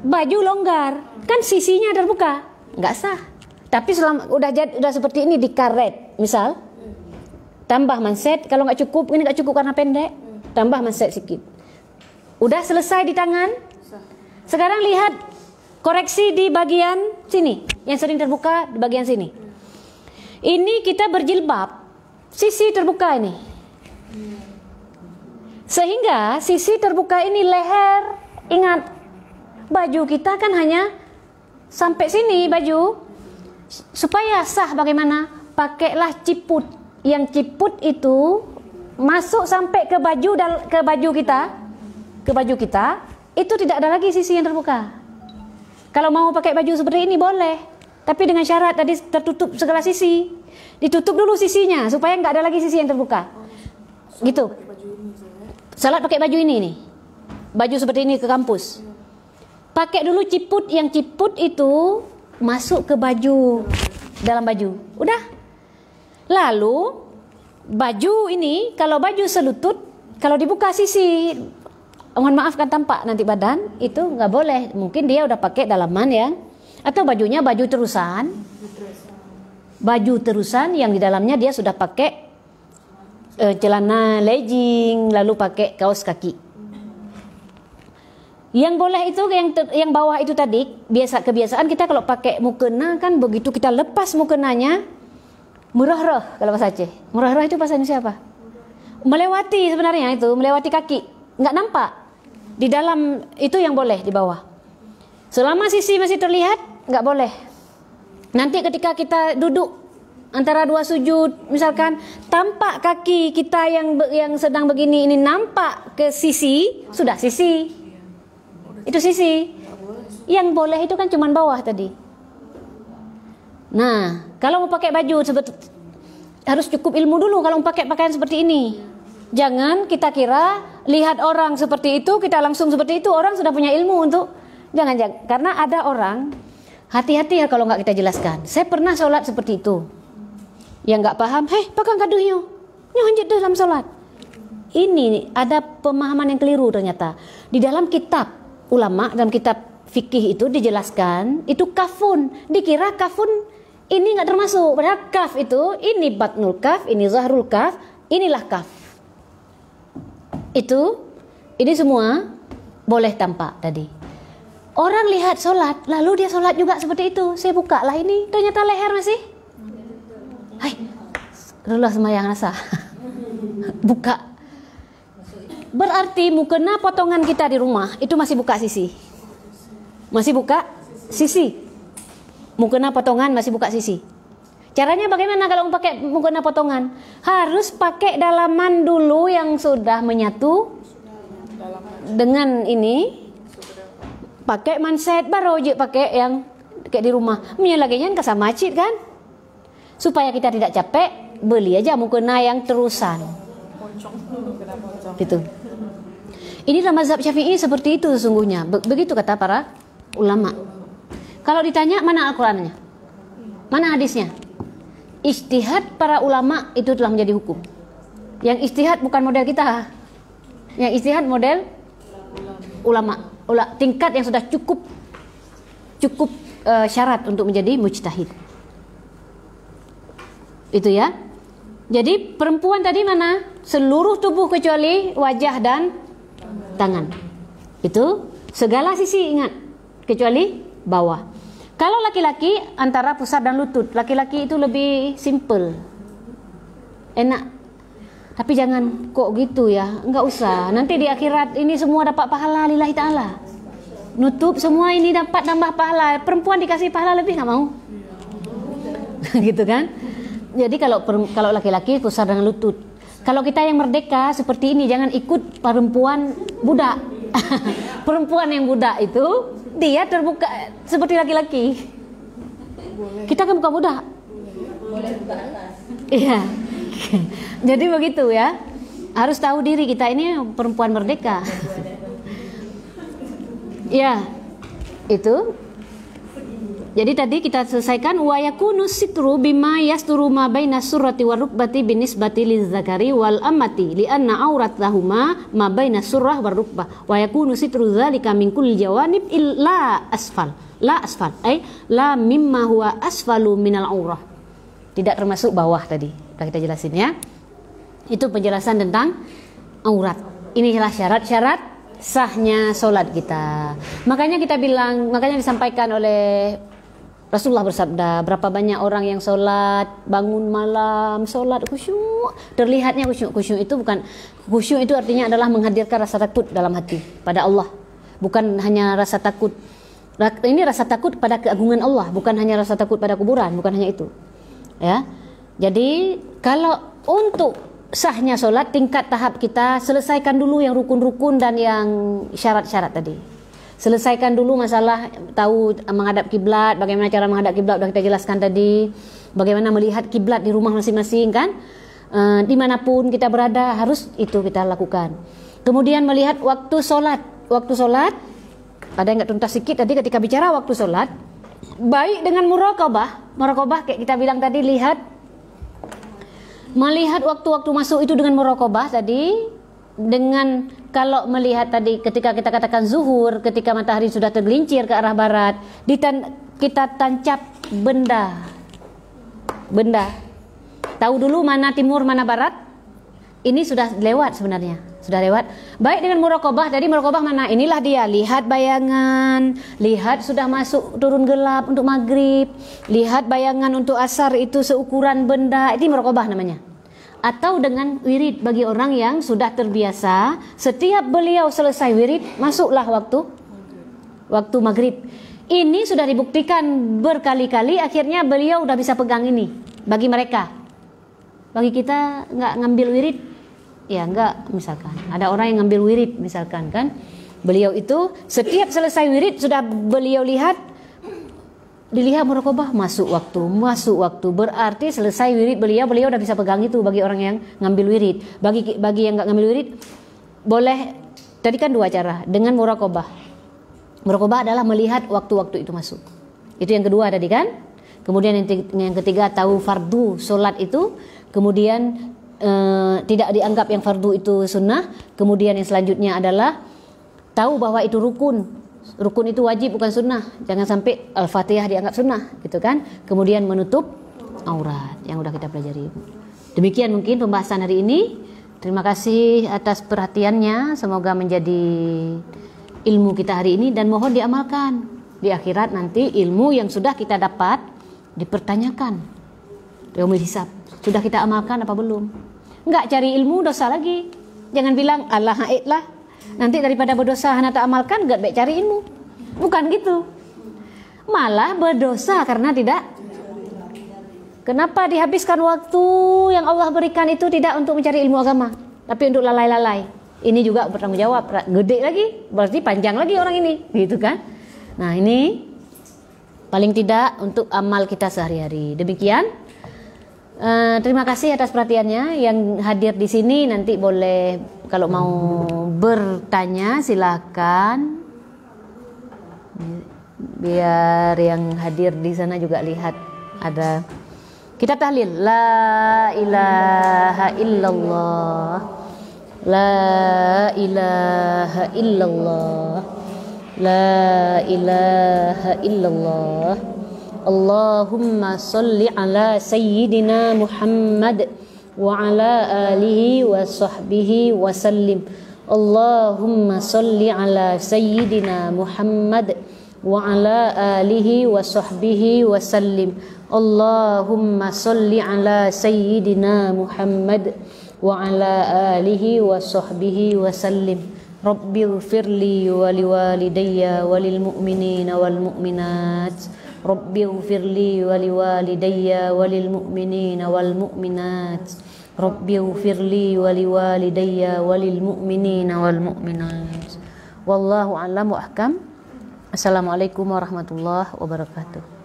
baju longgar, kan sisinya terbuka, nggak sah. Tapi selama udah seperti ini dikaret, misal, tambah manset, kalau nggak cukup, ini nggak cukup karena pendek, tambah manset sedikit. Udah selesai di tangan. Sekarang lihat koreksi di bagian sini, yang sering terbuka di bagian sini. Ini kita berjilbab, sisi terbuka ini. Sehingga sisi terbuka ini leher, ingat, baju kita kan hanya sampai sini baju. Supaya sah bagaimana? Pakailah ciput. Yang ciput itu masuk sampai ke baju kita, itu tidak ada lagi sisi yang terbuka. Kalau mau pakai baju seperti ini boleh. Tapi dengan syarat tadi tertutup segala sisi. Ditutup dulu sisinya supaya nggak ada lagi sisi yang terbuka. Gitu. Salat pakai baju ini nih. Baju seperti ini ke kampus. Pakai dulu ciput, yang ciput itu masuk ke baju, dalam baju. Udah. Lalu baju ini kalau baju selutut Kalau dibuka sisi, mohon maaf kan tampak nanti badan, itu nggak boleh. Mungkin dia udah pakai dalaman ya, atau bajunya baju terusan. Baju terusan yang di dalamnya dia sudah pakai celana legging, lalu pakai kaos kaki. Yang boleh itu yang bawah itu tadi, kebiasaan kita kalau pakai mukena kan begitu kita lepas mukenanya murah-rah kalau bahasa Aceh. Murah-rah itu bahasa Indonesia apa? Melewati sebenarnya itu, melewati kaki. Nggak nampak. Di dalam itu yang boleh di bawah. Selama sisi masih terlihat, nggak boleh. Nanti ketika kita duduk antara dua sujud, misalkan tampak kaki kita yang sedang begini ini nampak ke sisi, sudah sisi. Itu sisi. Yang boleh itu kan cuma bawah tadi. Nah, kalau mau pakai baju harus cukup ilmu dulu kalau mau pakai pakaian seperti ini. Jangan kita kira lihat orang seperti itu kita langsung seperti itu, orang sudah punya ilmu untuk jangan karena ada orang hati-hati ya kalau nggak kita jelaskan. Saya pernah sholat seperti itu. Yang nggak paham, pakai kaduhnya, nyohanjit dalam sholat. Ini ada pemahaman yang keliru ternyata. Di dalam kitab ulama, dalam kitab fikih itu dijelaskan itu kafun, dikira kafun ini nggak termasuk. Padahal kaf itu ini batnul kaf, ini zahrul kaf, inilah kaf. Ini semua boleh tampak tadi. Orang lihat sholat, lalu dia sholat juga seperti itu. Saya buka lah ini, ternyata leher masih. Hai, Allah semayang nasa. Buka. Berarti mukena potongan kita di rumah itu masih buka sisi. Masih buka sisi. Mukena potongan masih buka sisi. Caranya bagaimana kalau pakai mukena potongan? Harus pakai dalaman dulu yang sudah menyatu dengan ini. Pakai manset baru je pakai yang kayak di rumah. Laginya kan sama macit kan? Supaya kita tidak capek, beli aja mukena yang terusan. Gitu. Ini dalam mazhab Syafi'i seperti itu sesungguhnya. Begitu kata para ulama. Kalau ditanya mana Al-Qur'annya? Mana hadisnya? Ijtihad para ulama itu telah menjadi hukum. Yang ijtihad bukan model kita. Yang ijtihad model ulama. Tingkat yang sudah cukup syarat untuk menjadi mujtahid. Itu ya. Jadi perempuan tadi mana? Seluruh tubuh kecuali wajah dan tangan. Itu segala sisi ingat kecuali bawah. Kalau laki-laki antara pusar dan lutut. Laki-laki itu lebih simple. Enak. Tapi jangan kok gitu ya. Enggak usah. Nanti di akhirat ini semua dapat pahala lillahi ta'ala. Nutup semua ini dapat tambah pahala. Perempuan dikasih pahala lebih enggak mau? Gitu kan? Jadi kalau laki-laki pusar dengan lutut. Kalau kita yang merdeka seperti ini jangan ikut perempuan budak. Perempuan yang budak itu dia terbuka seperti laki-laki. Kita kan bukan budak. Boleh buka atas. Iya. Jadi begitu ya. Harus tahu diri kita ini perempuan merdeka. Ya. Itu. Jadi tadi kita selesaikan wa yakunu sitru bima yasturu ma baina surrati wa rukbati binisbati lizzakari wal amati li anna auratahuma ma baina surrah wa rukbah wa yakunu sitru dzalika min kulli jawanib illa asfal ay la mimma huwa asfalu minal aurah. Tidak termasuk bawah tadi. Sudah kita jelasin ya. Itu penjelasan tentang aurat. Inilah syarat-syarat sahnya solat kita. Makanya disampaikan oleh Rasulullah bersabda, berapa banyak orang yang solat, bangun malam, solat khusyuk, terlihatnya khusyuk. Khusyuk itu artinya adalah menghadirkan rasa takut dalam hati pada Allah. Bukan hanya rasa takut. Ini rasa takut pada keagungan Allah, bukan hanya rasa takut pada kuburan, bukan hanya itu. Ya. Jadi kalau untuk sahnya solat, tingkat tahap kita selesaikan dulu yang rukun-rukun dan yang syarat-syarat tadi. Selesaikan dulu masalah tahu menghadap kiblat, bagaimana cara menghadap kiblat sudah kita jelaskan tadi. Bagaimana melihat kiblat di rumah masing-masing kan? Dimanapun kita berada harus itu kita lakukan. Kemudian melihat waktu solat. Waktu solat ada yang nggak tuntas sedikit tadi ketika bicara waktu solat. Baik dengan muraqabah kayak kita bilang tadi melihat waktu-waktu masuk itu dengan muraqabah tadi. dengan kalau melihat tadi ketika kita katakan zuhur, ketika matahari sudah tergelincir ke arah barat, kita tancap benda. Tahu dulu mana timur, mana barat? Ini sudah lewat sebenarnya. Sudah lewat. Baik dengan muraqabah, tadi muraqabah mana? Inilah dia, lihat bayangan, lihat sudah masuk turun gelap untuk maghrib, lihat bayangan untuk asar itu seukuran benda, itu muraqabah namanya. Atau dengan wirid bagi orang yang sudah terbiasa, setiap beliau selesai wirid, masuklah waktu maghrib. Ini sudah dibuktikan berkali-kali, akhirnya beliau udah bisa pegang ini. Bagi mereka, bagi kita nggak ngambil wirid, ya enggak, misalkan ada orang yang ngambil wirid misalkan kan, beliau itu setiap selesai wirid sudah beliau dilihat muraqabah, masuk waktu, berarti selesai wirid beliau udah bisa pegang itu. Bagi orang yang ngambil wirid, bagi yang nggak ngambil wirid boleh, tadi kan dua cara dengan muraqabah adalah melihat waktu-waktu itu masuk, itu yang kedua tadi kan. Kemudian yang ketiga tahu fardu solat itu, kemudian tidak dianggap yang fardu itu sunnah. Kemudian yang selanjutnya adalah tahu bahwa itu rukun itu wajib bukan sunnah, jangan sampai Al-Fatihah dianggap sunnah gitu kan. Kemudian menutup aurat yang udah kita pelajari. Demikian mungkin pembahasan hari ini. Terima kasih atas perhatiannya, semoga menjadi ilmu kita hari ini dan mohon diamalkan. Di akhirat nanti ilmu yang sudah kita dapat dipertanyakan yaumul hisab. Sudah kita amalkan apa belum? Enggak cari ilmu dosa lagi. Jangan bilang Allah haid lah, nanti daripada berdosa hana tak amalkan, enggak baik cari ilmu. Bukan gitu. Malah berdosa karena tidak. Kenapa dihabiskan waktu yang Allah berikan itu tidak untuk mencari ilmu agama, tapi untuk lalai-lalai. Ini juga bertanggung jawab, gede lagi, berarti panjang lagi orang ini, gitu kan? Nah ini paling tidak untuk amal kita sehari-hari. Demikian. Terima kasih atas perhatiannya. Yang hadir di sini nanti boleh kalau mau bertanya silakan. Biar yang hadir di sana juga lihat ada kita tahlil la ilaha illallah, la ilaha illallah, la ilaha illallah. Allahumma salli ala sayyidina Muhammad wa ala alihi wa sahbihi wa sallim. Allahumma salli ala sayyidina Muhammad wa ala alihi wa sahbihi wa sallim. Allahumma salli ala sayyidina Muhammad wa ala alihi wa sahbihi wa sallim. Rabbi ighfirli wa liwalidayya wa lil mu'minina wal mu'minat. Rabbi ighfirli wa liwalidayya wa lil mu'minina wal mu'minat. Rabbi ighfirli wa liwalidayya wa lil mu'minina wal mu'minat. Wallahu a'lam wa ahkam. Assalamualaikum warahmatullahi wabarakatuh.